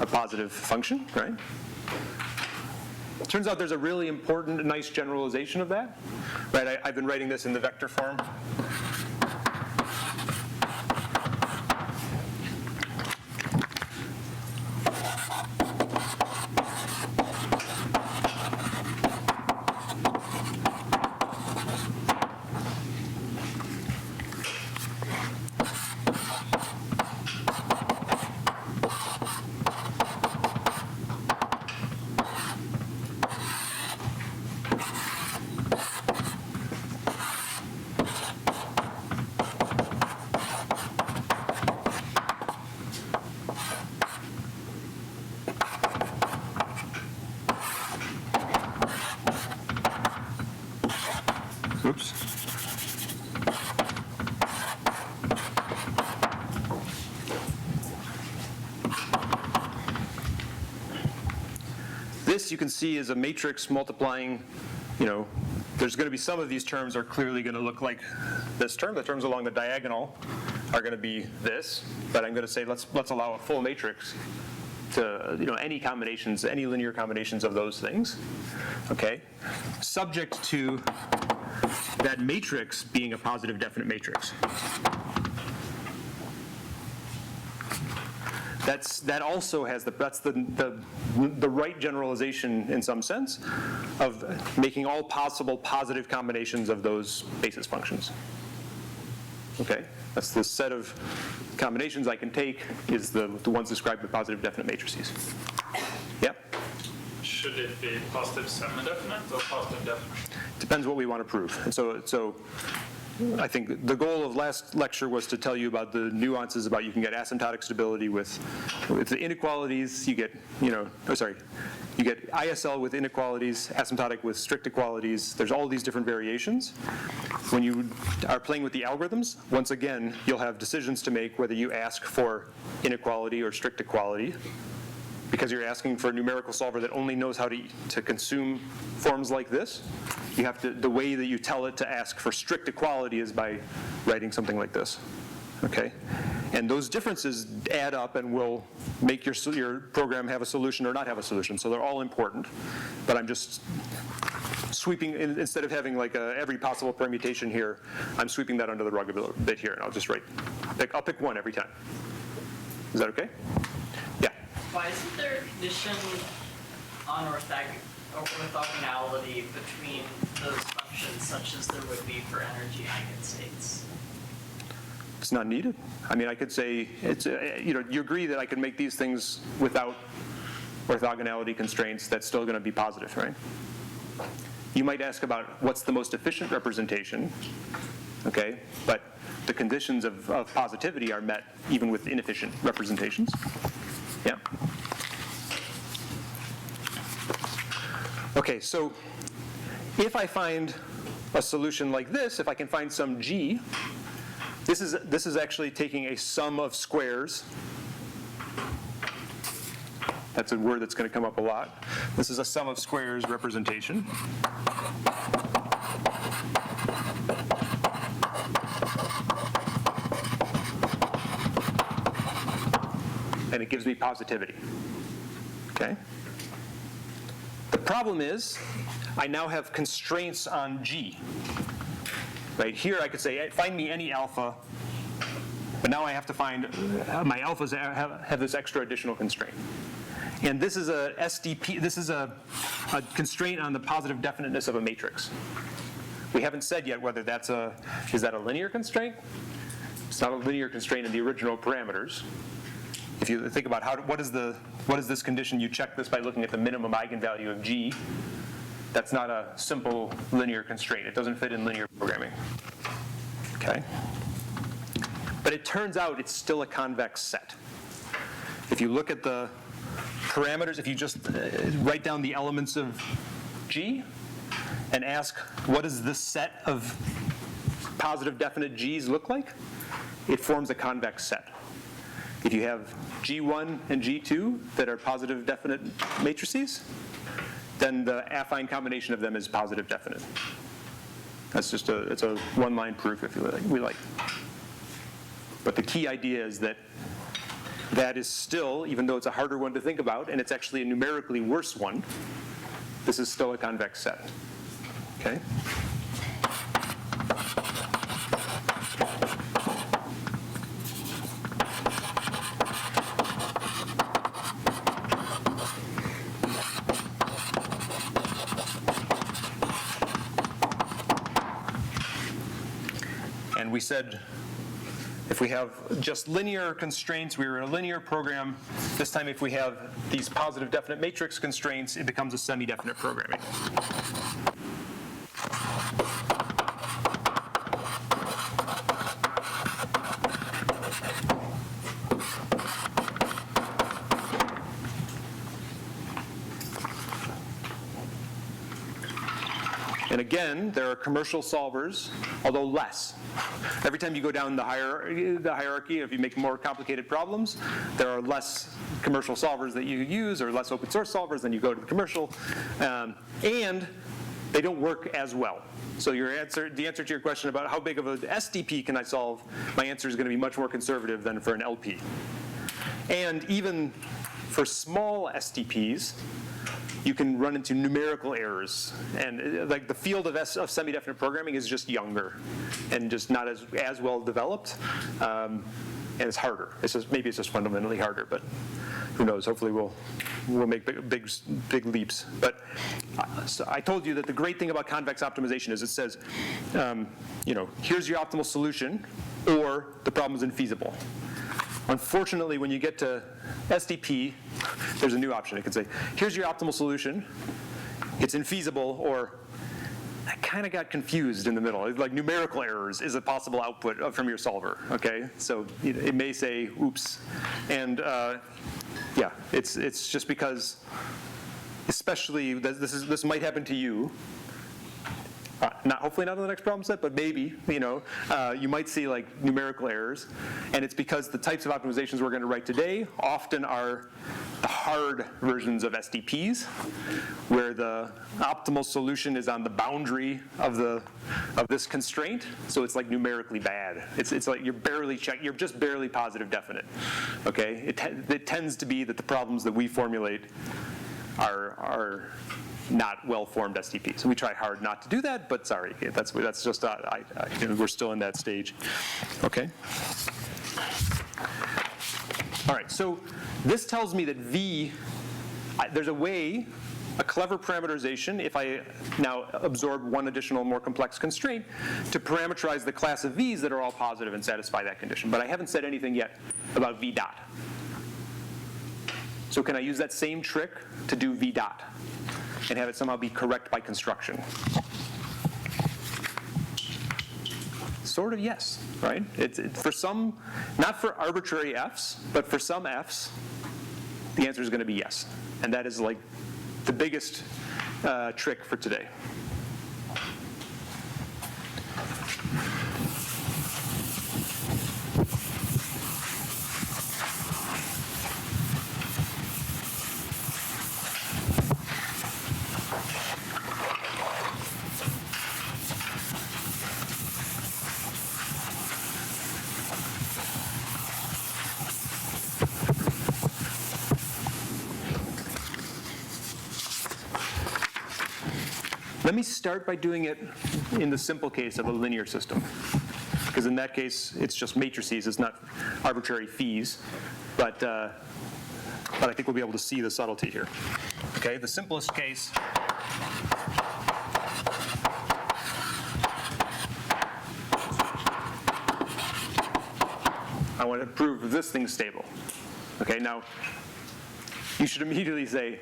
a positive function, right? Turns out there's a really important, nice generalization of that, right? I've been writing this in the vector form. Oops. This you can see is a matrix multiplying, there's going to be some of these terms are clearly going to look like this term. The terms along the diagonal are going to be this, but I'm going to say let's allow a full matrix to any combinations, any linear combinations of those things, okay? Subject to that matrix being a positive definite matrix. That also has that's the right generalization in some sense of making all possible positive combinations of those basis functions. Okay, that's the set of combinations I can take is the ones described with positive definite matrices. Yeah. Should it be positive semi-definite or positive definite? Depends what we want to prove. And so I think the goal of last lecture was to tell you about the nuances about you can get asymptotic stability with the inequalities. You get, you get ISL with inequalities, asymptotic with strict equalities. There's all these different variations. When you are playing with the algorithms, once again, you'll have decisions to make whether you ask for inequality or strict equality, because you're asking for a numerical solver that only knows how to consume forms like this. You have to, the way that you tell it to ask for strict equality is by writing something like this, okay? And those differences add up and will make your program have a solution or not have a solution. So they're all important, but I'm just sweeping, instead of having like every possible permutation here, I'm sweeping that under the rug a bit here, and I'll just I'll pick one every time. Is that okay? Yeah. Why isn't there a condition on orthogonality between those functions such as there would be for energy eigenstates? It's not needed. I mean, I could say, you agree that I can make these things without orthogonality constraints that's still going to be positive, right? You might ask about what's the most efficient representation, okay? But the conditions of positivity are met even with inefficient representations. Yeah? Okay, so if I find a solution like this, if I can find some g, this is actually taking a sum of squares. That's a word that's going to come up a lot. This is a sum of squares representation. And it gives me positivity. Okay? The problem is, I now have constraints on G. Right here I could say, find me any alpha, but now I have to find, my alphas have this extra additional constraint. And this is a SDP, this is a constraint on the positive definiteness of a matrix. We haven't said yet whether is that a linear constraint? It's not a linear constraint in the original parameters. If you think about what is this condition, you check this by looking at the minimum eigenvalue of G. That's not a simple linear constraint. It doesn't fit in linear programming. Okay? But it turns out it's still a convex set. If you look at the parameters, if you just write down the elements of G and ask what does this set of positive definite G's look like, it forms a convex set. If you have G1 and G2 that are positive definite matrices, then the affine combination of them is positive definite. That's just it's a one-line proof, if you like. But the key idea is that that is still, even though it's a harder one to think about, and it's actually a numerically worse one, this is still a convex set. Okay? And we said if we have just linear constraints, we were in a linear program. This time if we have these positive definite matrix constraints, it becomes a semi-definite programming. And again, there are commercial solvers, although less. Every time you go down the hierarchy, if you make more complicated problems, there are less commercial solvers that you use, or less open source solvers, then you go to the commercial. And they don't work as well. So the answer to your question about how big of an SDP can I solve, my answer is going to be much more conservative than for an LP. And even for small SDPs, you can run into numerical errors. And like the field of semi-definite programming is just younger and just not as well developed. And it's harder. Maybe it's just fundamentally harder, but who knows? Hopefully we'll make big leaps. But so I told you that the great thing about convex optimization is it says, here's your optimal solution, or the problem is infeasible. Unfortunately, when you get to SDP, there's a new option. It can say, here's your optimal solution. It's infeasible, or I kind of got confused in the middle. Like numerical errors is a possible output from your solver, okay? So it may say, oops. And yeah, it's just because, especially, this might happen to you. Hopefully not on the next problem set, but maybe, you might see like numerical errors. And it's because the types of optimizations we're going to write today often are the hard versions of SDPs, where the optimal solution is on the boundary of this constraint. So it's like numerically bad. It's like you're just barely positive definite. Okay? It tends to be that the problems that we formulate are not well-formed SDPs. So we try hard not to do that, but sorry, that's just we're still in that stage. Okay. All right. So this tells me that V. There's a clever parameterization, if I now absorb one additional, more complex constraint, to parameterize the class of V's that are all positive and satisfy that condition. But I haven't said anything yet about V dot. So can I use that same trick to do V dot and have it somehow be correct by construction? Sort of yes, right? For some, not for arbitrary Fs, but for some Fs, the answer is going to be yes. And that is like the biggest trick for today. Let me start by doing it in the simple case of a linear system, because in that case, it's just matrices. It's not arbitrary fees, but I think we'll be able to see the subtlety here. Okay, the simplest case. I want to prove this thing's stable. Okay, now you should immediately say,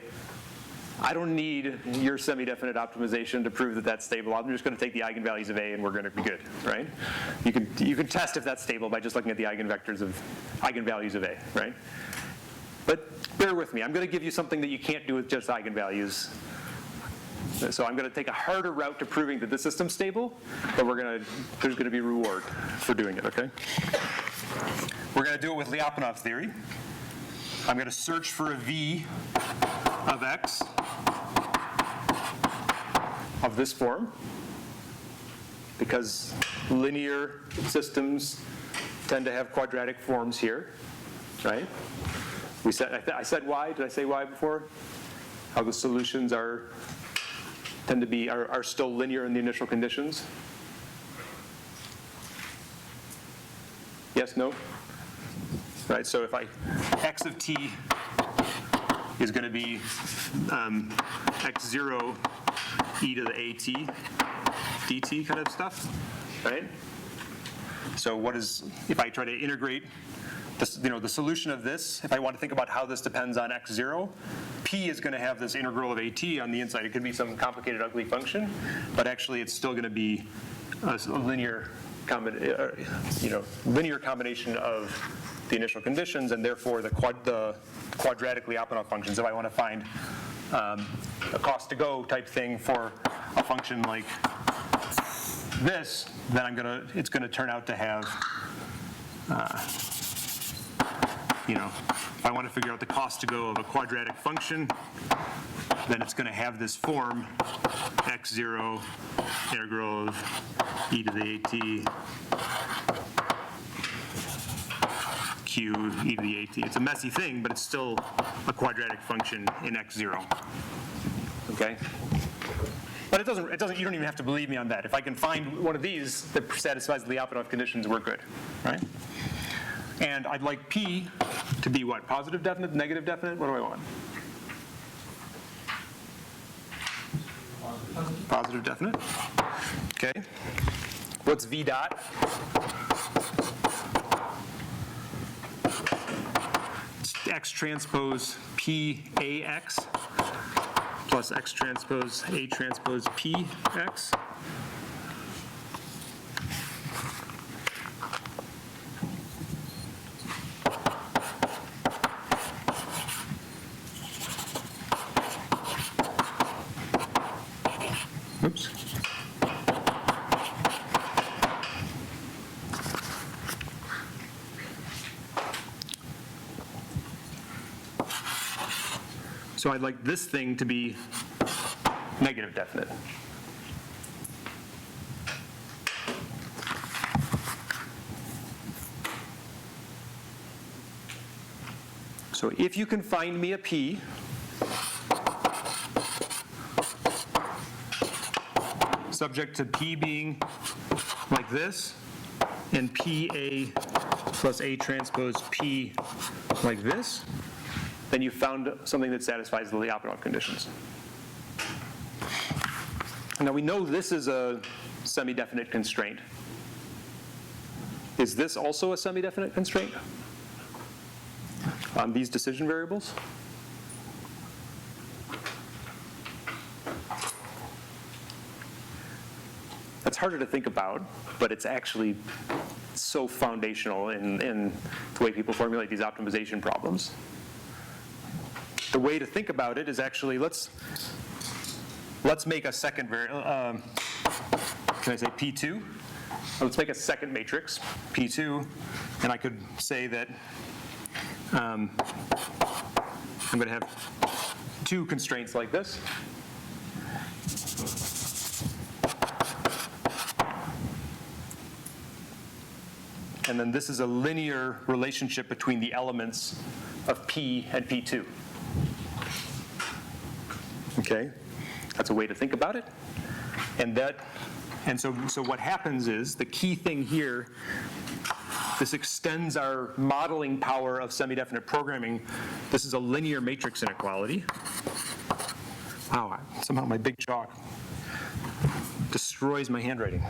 I don't need your semi-definite optimization to prove that that's stable. I'm just going to take the eigenvalues of A and we're going to be good, right? You can test if that's stable by just looking at the eigenvalues of A, right? But bear with me. I'm going to give you something that you can't do with just eigenvalues. So I'm going to take a harder route to proving that the system's stable, but there's going to be reward for doing it, okay? We're going to do it with Lyapunov theory. I'm going to search for a v of x of this form, because linear systems tend to have quadratic forms here, right? We said, I said y. Did I say y before? How the solutions are still linear in the initial conditions. Yes, no? Right, so if x of t is going to be x0 e to the at dt kind of stuff, right? So if I try to integrate this, the solution of this, if I want to think about how this depends on x0, p is going to have this integral of at on the inside. It could be some complicated, ugly function, but actually it's still going to be a linear combination of the initial conditions, and therefore the quadratic Lyapunov functions. If I want to find a cost to go type thing for a function like this, then it's going to turn out to have, if I want to figure out the cost to go of a quadratic function, then it's going to have this form, x0 integral of e to the at q e to the at. It's a messy thing, but it's still a quadratic function in x0. Okay? But it doesn't. You don't even have to believe me on that. If I can find one of these that satisfies the Lyapunov conditions, we're good, right? And I'd like p to be what? Positive definite, negative definite? What do I want? Positive definite. Okay. What's v dot? It's x transpose p ax plus x transpose a transpose p x. Oops. So I'd like this thing to be negative definite. So if you can find me a p subject to p being like this, and pa plus a transpose p like this, then you found something that satisfies the Lyapunov conditions. Now we know this is a semi-definite constraint. Is this also a semi-definite constraint on these decision variables? That's harder to think about, but it's actually so foundational in the way people formulate these optimization problems. The way to think about it is actually, let's make a second variable, can I say P2? Let's make a second matrix, P2, and I could say that I'm going to have two constraints like this. And then this is a linear relationship between the elements of P and P2. Okay, that's a way to think about it. And so what happens is, the key thing here, this extends our modeling power of semi-definite programming. This is a linear matrix inequality. Wow, somehow my big chalk destroys my handwriting.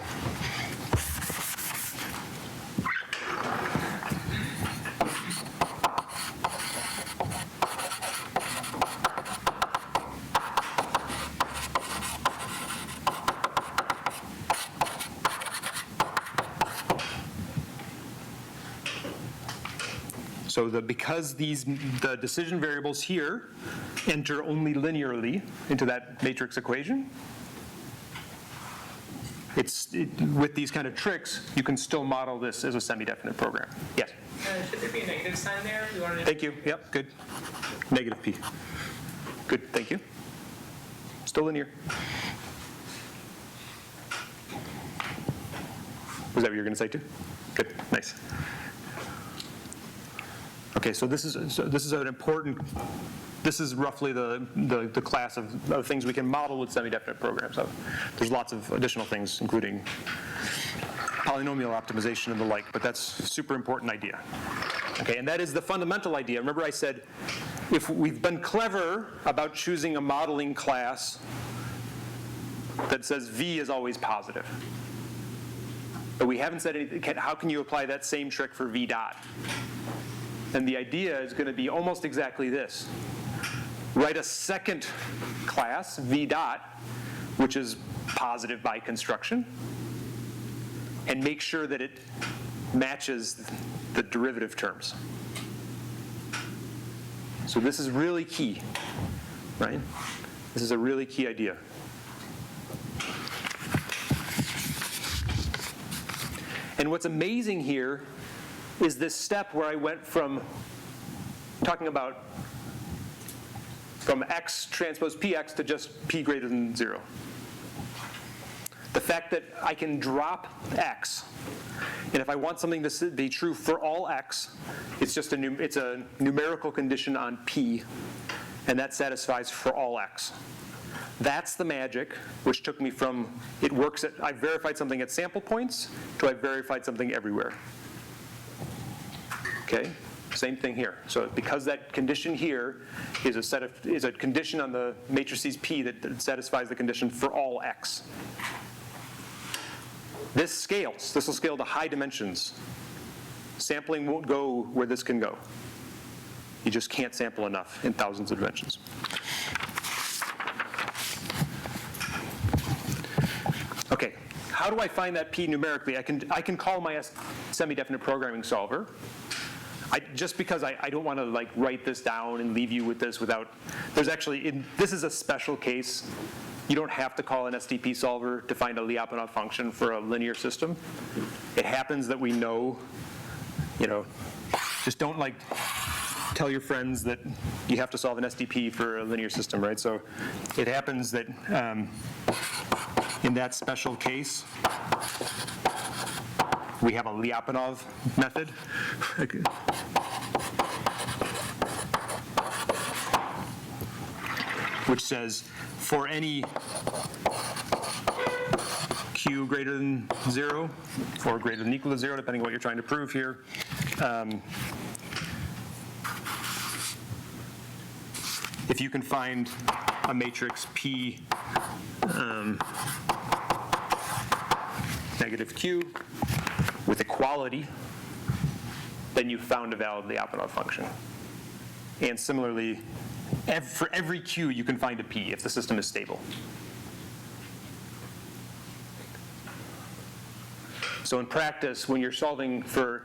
So because the decision variables here enter only linearly into that matrix equation, with these kind of tricks, you can still model this as a semi-definite program. Yes? Should there be a negative sign there? We wanted to Thank you. Yep, good. Negative p. Good, thank you. Still linear. Was that what you were going to say too? Good, nice. Okay, so this is an important. This is roughly the class of things we can model with semi-definite programs. So there's lots of additional things, including polynomial optimization and the like, but that's a super important idea. Okay, and that is the fundamental idea. Remember I said, if we've been clever about choosing a modeling class that says V is always positive, but we haven't said anything, how can you apply that same trick for V dot? And the idea is going to be almost exactly this. Write a second class, V dot, which is positive by construction, and make sure that it matches the derivative terms. So this is really key, right? This is a really key idea. And what's amazing here is this step where I went from talking about from x transpose px to just p greater than 0. The fact that I can drop x, and if I want something to be true for all x, it's just it's a numerical condition on p, and that satisfies for all x. That's the magic, which took me from it works at I verified something at sample points to I verified something everywhere. Okay, same thing here. So because that condition here is a condition on the matrices P that satisfies the condition for all x. This scales. This will scale to high dimensions. Sampling won't go where this can go. You just can't sample enough in thousands of dimensions. Okay, how do I find that P numerically? I can call my semi-definite programming solver. Just because I don't want to like write this down and leave you with this without, there's actually, this is a special case. You don't have to call an STP solver to find a Lyapunov function for a linear system. It happens that we know, just don't like tell your friends that you have to solve an STP for a linear system, right? So it happens that in that special case, we have a Lyapunov method. Which says for any q greater than 0, or greater than equal to 0, depending on what you're trying to prove here, if you can find a matrix P negative q with equality, then you've found a valid Lyapunov function. And similarly, for every q, you can find a p if the system is stable. So in practice, when you're solving for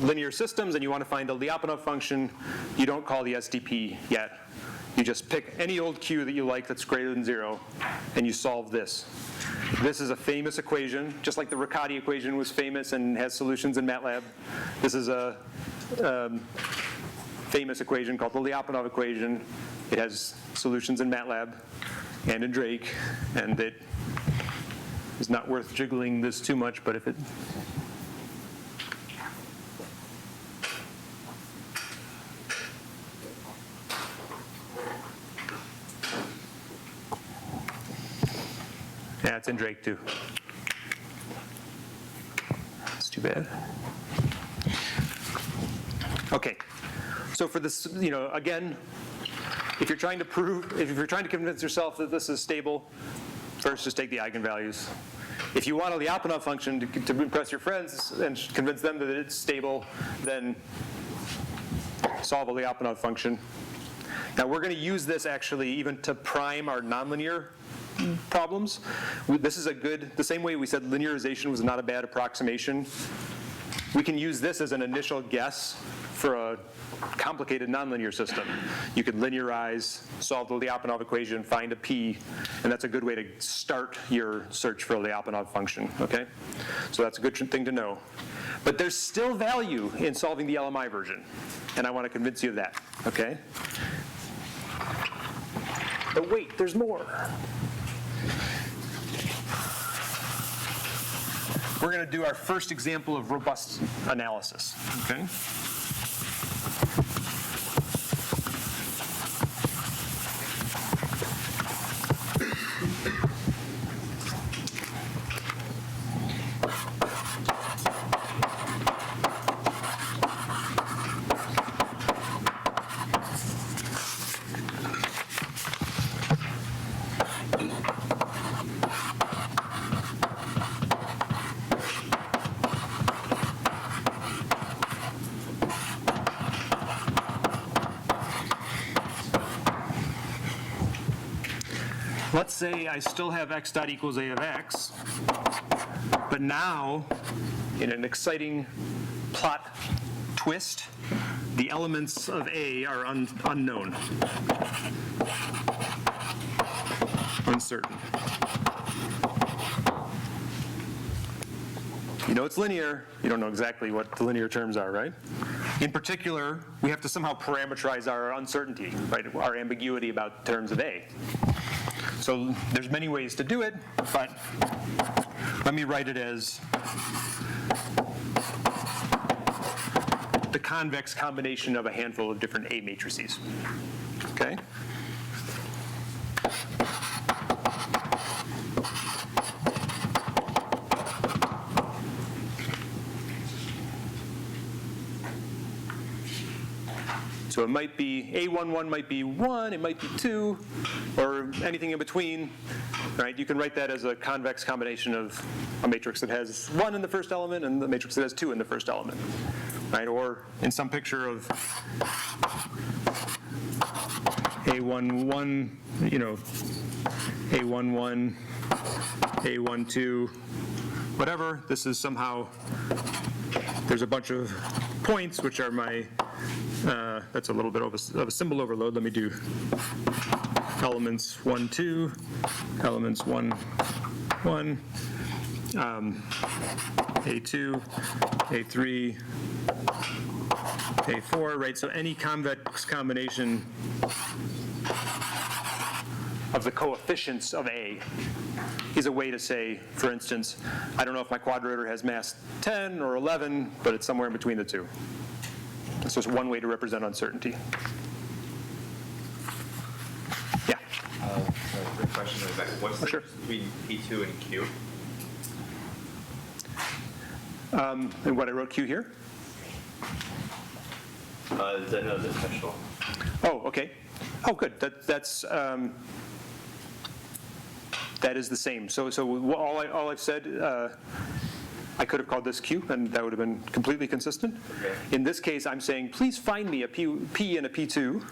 linear systems and you want to find a Lyapunov function, you don't call the STP yet. You just pick any old q that you like that's greater than 0, and you solve this. This is a famous equation, just like the Riccati equation was famous and has solutions in MATLAB. This is a famous equation called the Lyapunov equation. It has solutions in MATLAB and in Drake, and it is not worth jiggling this too much, but if it yeah, it's in Drake too. That's too bad. Okay. So for this, again, if you're trying to convince yourself that this is stable, first just take the eigenvalues. If you want a Lyapunov function to impress your friends and convince them that it's stable, then solve a Lyapunov function. Now we're going to use this actually even to prime our nonlinear problems. This is the same way we said linearization was not a bad approximation we can use this as an initial guess for a complicated nonlinear system. You could linearize, solve the Lyapunov equation, find a p, and that's a good way to start your search for a Lyapunov function, okay? So that's a good thing to know. But there's still value in solving the LMI version, and I want to convince you of that, okay? But wait, there's more. We're going to do our first example of robust analysis, okay? Let's say I still have x dot equals a of x, but now, in an exciting plot twist, the elements of a are unknown, uncertain. You know it's linear, you don't know exactly what the linear terms are, right? In particular, we have to somehow parameterize our uncertainty, right? Our ambiguity about terms of a. So there's many ways to do it, but let me write it as the convex combination of a handful of different A matrices, okay? So it might be A11 might be 1, it might be 2, or anything in between, right? You can write that as a convex combination of a matrix that has 1 in the first element and the matrix that has 2 in the first element, right? Or in some picture of A11, you know, A11, A12, whatever. This is somehow, there's a bunch of points which are my, that's a little bit of a symbol overload. Let me do elements 1, 2, elements 1, 1, A2, A3, A4, right? So any convex combination of the coefficients of A is a way to say, for instance, I don't know if my quadrotor has mass 10 or 11, but it's somewhere in between the two. That's just one way to represent uncertainty. Yeah? Quick question, Rebecca. What's the Sure. difference between P2 and Q? And what I wrote Q here? The special. Oh, okay. Oh, good. That is the same. So all I've said, I could have called this Q, and that would have been completely consistent. Okay. In this case, I'm saying, please find me a P and a P2.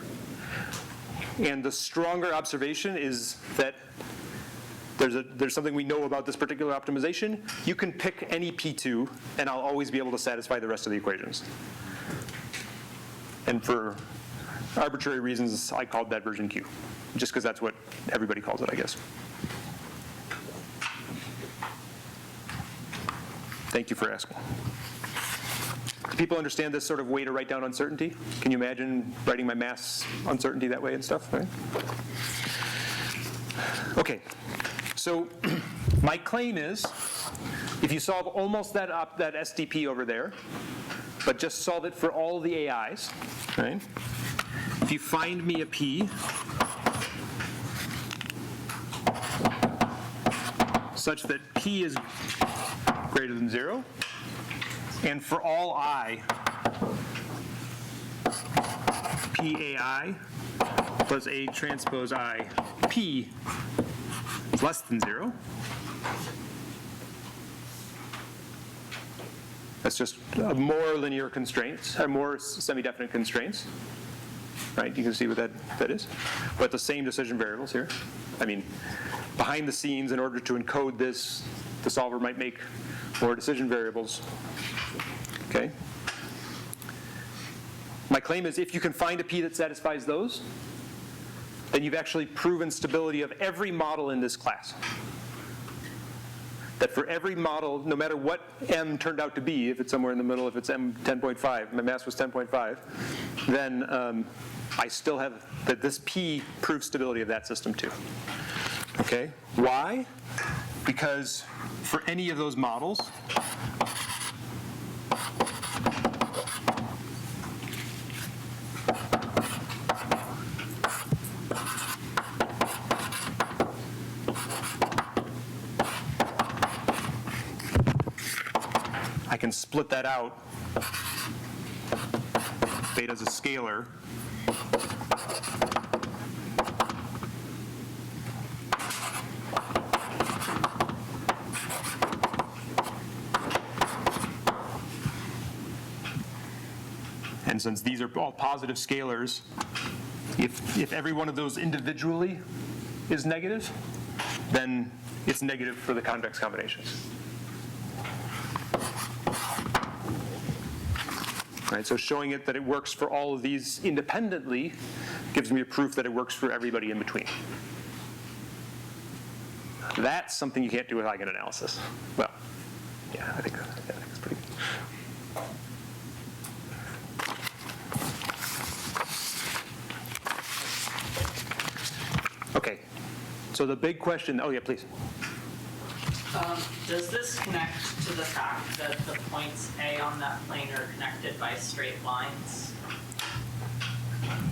And the stronger observation is that there's something we know about this particular optimization. You can pick any P2, and I'll always be able to satisfy the rest of the equations. And for arbitrary reasons, I called that version Q, just because that's what everybody calls it, I guess. Thank you for asking. Do people understand this sort of way to write down uncertainty? Can you imagine writing my mass uncertainty that way and stuff, right? Okay, so my claim is, if you solve almost that SDP over there, but just solve it for all the AIs, right? If you find me a P such that P is greater than 0, and for all I, PAI plus A transpose I, P is less than 0. That's just more linear constraints, or more semi-definite constraints, right? You can see what that is. But the same decision variables here. I mean, behind the scenes, in order to encode this, the solver might make more decision variables. okay? My claim is if you can find a P that satisfies those, then you've actually proven stability of every model in this class. That for every model, no matter what M turned out to be, if it's somewhere in the middle, if it's M 10.5, my mass was 10.5, then I still have, that this P proves stability of that system too. Okay, why? Because for any of those models, I can split that out. Beta's a scalar. And since these are all positive scalars, if every one of those individually is negative, then it's negative for the convex combinations. Right, so showing it that it works for all of these independently gives me a proof that it works for everybody in between. That's something you can't do with eigenanalysis. Well, yeah, I think it's pretty good. Okay, so the big question, oh yeah, please. Does this connect to the fact that the points A on that plane are connected by straight lines?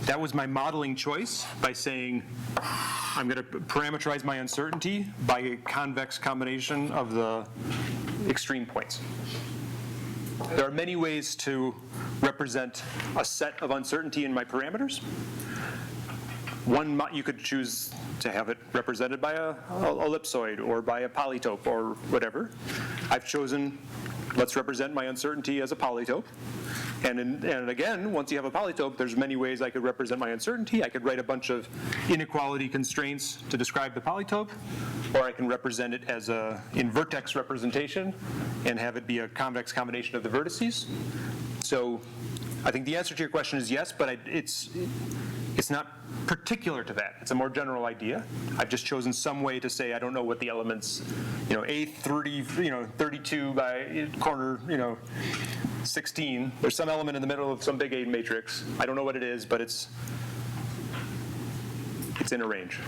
That was my modeling choice by saying I'm going to parameterize my uncertainty by a convex combination of the extreme points. There are many ways to represent a set of uncertainty in my parameters. One, you could choose to have it represented by a ellipsoid or by a polytope or whatever. I've chosen, let's represent my uncertainty as a polytope. And again, once you have a polytope, there's many ways I could represent my uncertainty. I could write a bunch of inequality constraints to describe the polytope, or I can represent it as in vertex representation and have it be a convex combination of the vertices. So I think the answer to your question is yes, but it's not particular to that. It's a more general idea. I've just chosen some way to say I don't know what the elements, A30, 32 by corner, 16. There's some element in the middle of some big A matrix. I don't know what it is, but it's in a range.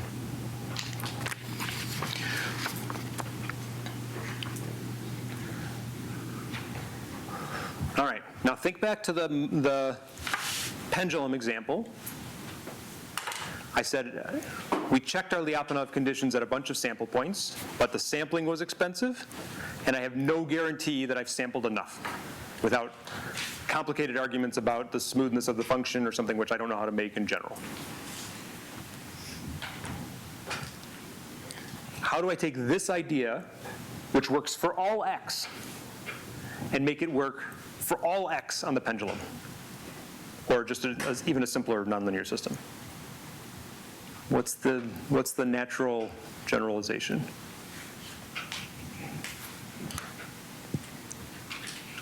All right, now think back to the pendulum example. I said we checked our Lyapunov conditions at a bunch of sample points, but the sampling was expensive, and I have no guarantee that I've sampled enough without complicated arguments about the smoothness of the function or something which I don't know how to make in general. How do I take this idea, which works for all x, and make it work for all x on the pendulum, or just even a simpler nonlinear system? What's the natural generalization?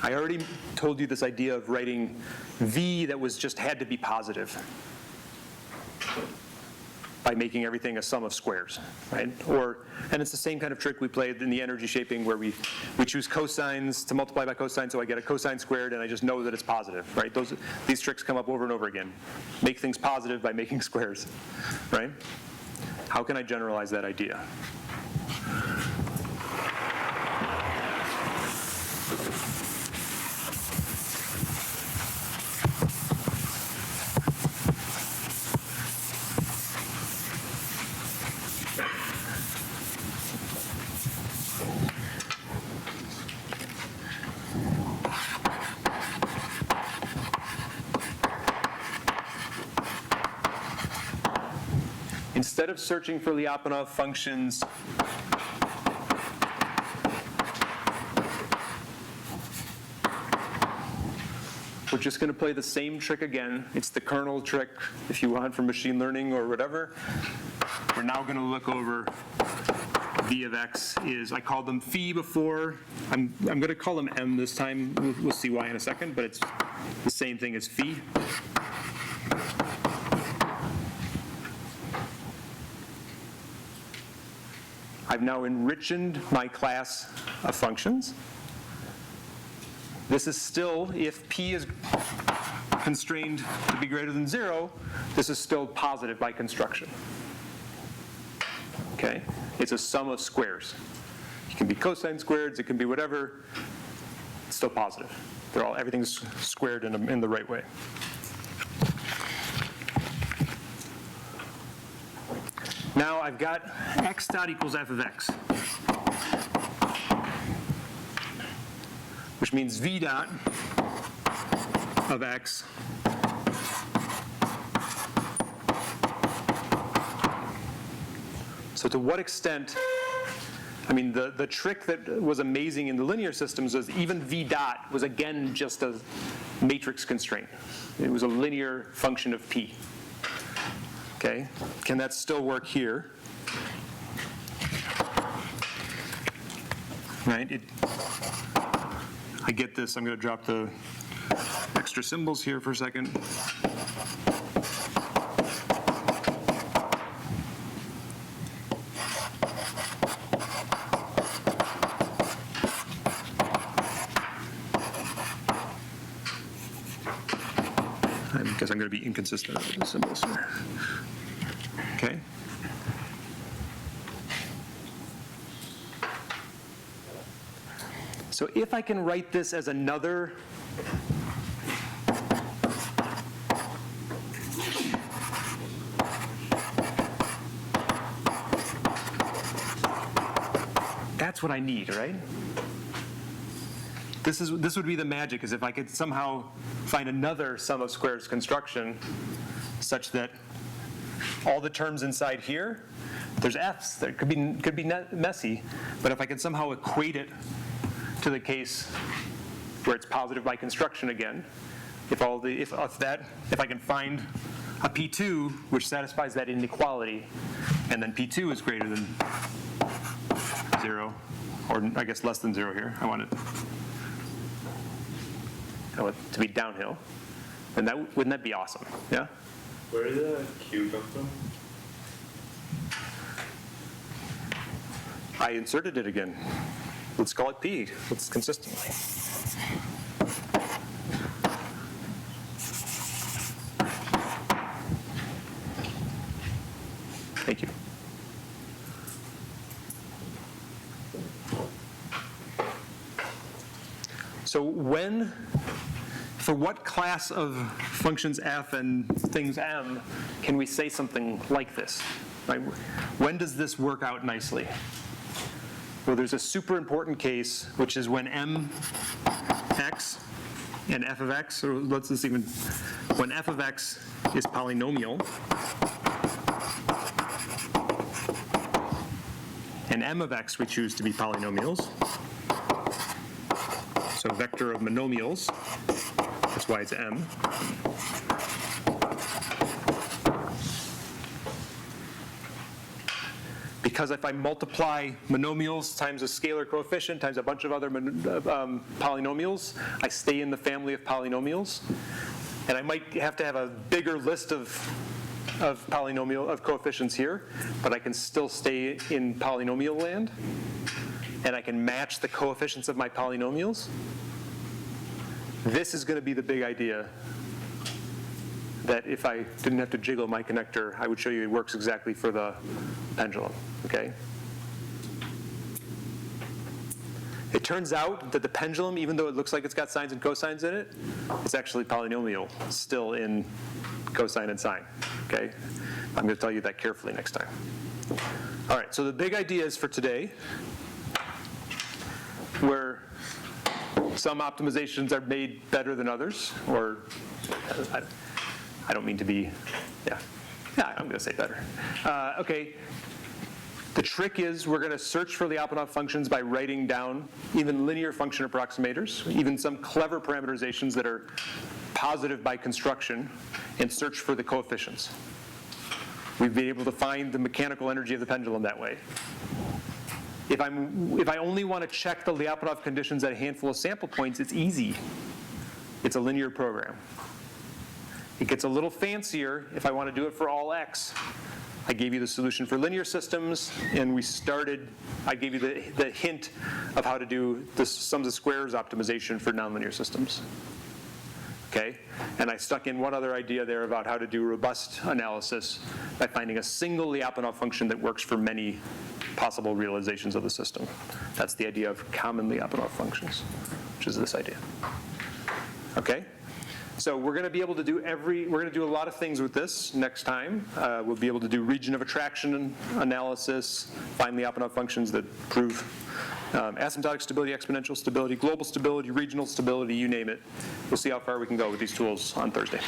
I already told you this idea of writing V that was just had to be positive by making everything a sum of squares, right? And it's the same kind of trick we played in the energy shaping where we choose cosines to multiply by cosine, so I get a cosine squared and I just know that it's positive, right? These tricks come up over and over again. Make things positive by making squares, right? How can I generalize that idea? Instead of searching for Lyapunov functions we're just going to play the same trick again. It's the kernel trick, if you want, from machine learning or whatever. We're now going to look over v of x is, I called them phi before. I'm going to call them m this time. We'll see why in a second, but it's the same thing as phi. I've now enriched my class of functions. This is still, if p is constrained to be greater than 0, this is still positive by construction. Okay? It's a sum of squares. It can be cosine squareds, it can be whatever. It's still positive. Everything's squared in the right way. Now I've got x dot equals f of x, which means v dot of x so to what extent, I mean, the trick that was amazing in the linear systems was even v dot was again just a matrix constraint. It was a linear function of p. Okay, can that still work here? Right, I get this, I'm going to drop the extra symbols here for a second. I guess I'm going to be inconsistent with the symbols here. Okay. So if I can write this as another that's what I need, right? This would be the magic, is if I could somehow find another sum of squares construction such that all the terms inside here, there's f's, that could be messy, but if I could somehow equate it to the case where it's positive by construction again, if I can find a P2 which satisfies that inequality, and then P2 is greater than 0, or I guess less than 0 here. I want it to be downhill. And wouldn't that be awesome? Yeah? Where did the Q come from? I inserted it again. Let's call it P. Let's consistently. Thank you. So for what class of functions f and things m can we say something like this? Right? When does this work out nicely? Well, there's a super important case, which is when mx and f of x, or when f of x is polynomial, and m of x we choose to be polynomials. So vector of monomials, that's why it's m. Because if I multiply monomials times a scalar coefficient times a bunch of other polynomials, I stay in the family of polynomials. And I might have to have a bigger list of coefficients here, but I can still stay in polynomial land. And I can match the coefficients of my polynomials. This is going to be the big idea that if I didn't have to jiggle my connector, I would show you it works exactly for the pendulum, okay? It turns out that the pendulum, even though it looks like it's got sines and cosines in it, it's actually polynomial still in cosine and sine, okay? I'm going to tell you that carefully next time. All right, so the big ideas for today, where some optimizations are made better than others, or I don't mean to be, yeah, I'm going to say better. Okay, the trick is we're going to search for Lyapunov functions by writing down even linear function approximators, even some clever parameterizations that are positive by construction, and search for the coefficients. We've been able to find the mechanical energy of the pendulum that way. If I only want to check the Lyapunov conditions at a handful of sample points, it's easy. It's a linear program. It gets a little fancier if I want to do it for all x. I gave you the solution for linear systems, and I gave you the hint of how to do the sums of squares optimization for nonlinear systems. Okay? And I stuck in one other idea there about how to do robust analysis by finding a single Lyapunov function that works for many possible realizations of the system. That's the idea of common Lyapunov functions, which is this idea. Okay? So we're going to be able to do we're going to do a lot of things with this next time. We'll be able to do region of attraction analysis, find Lyapunov functions that prove asymptotic stability, exponential stability, global stability, regional stability, you name it. We'll see how far we can go with these tools on Thursday.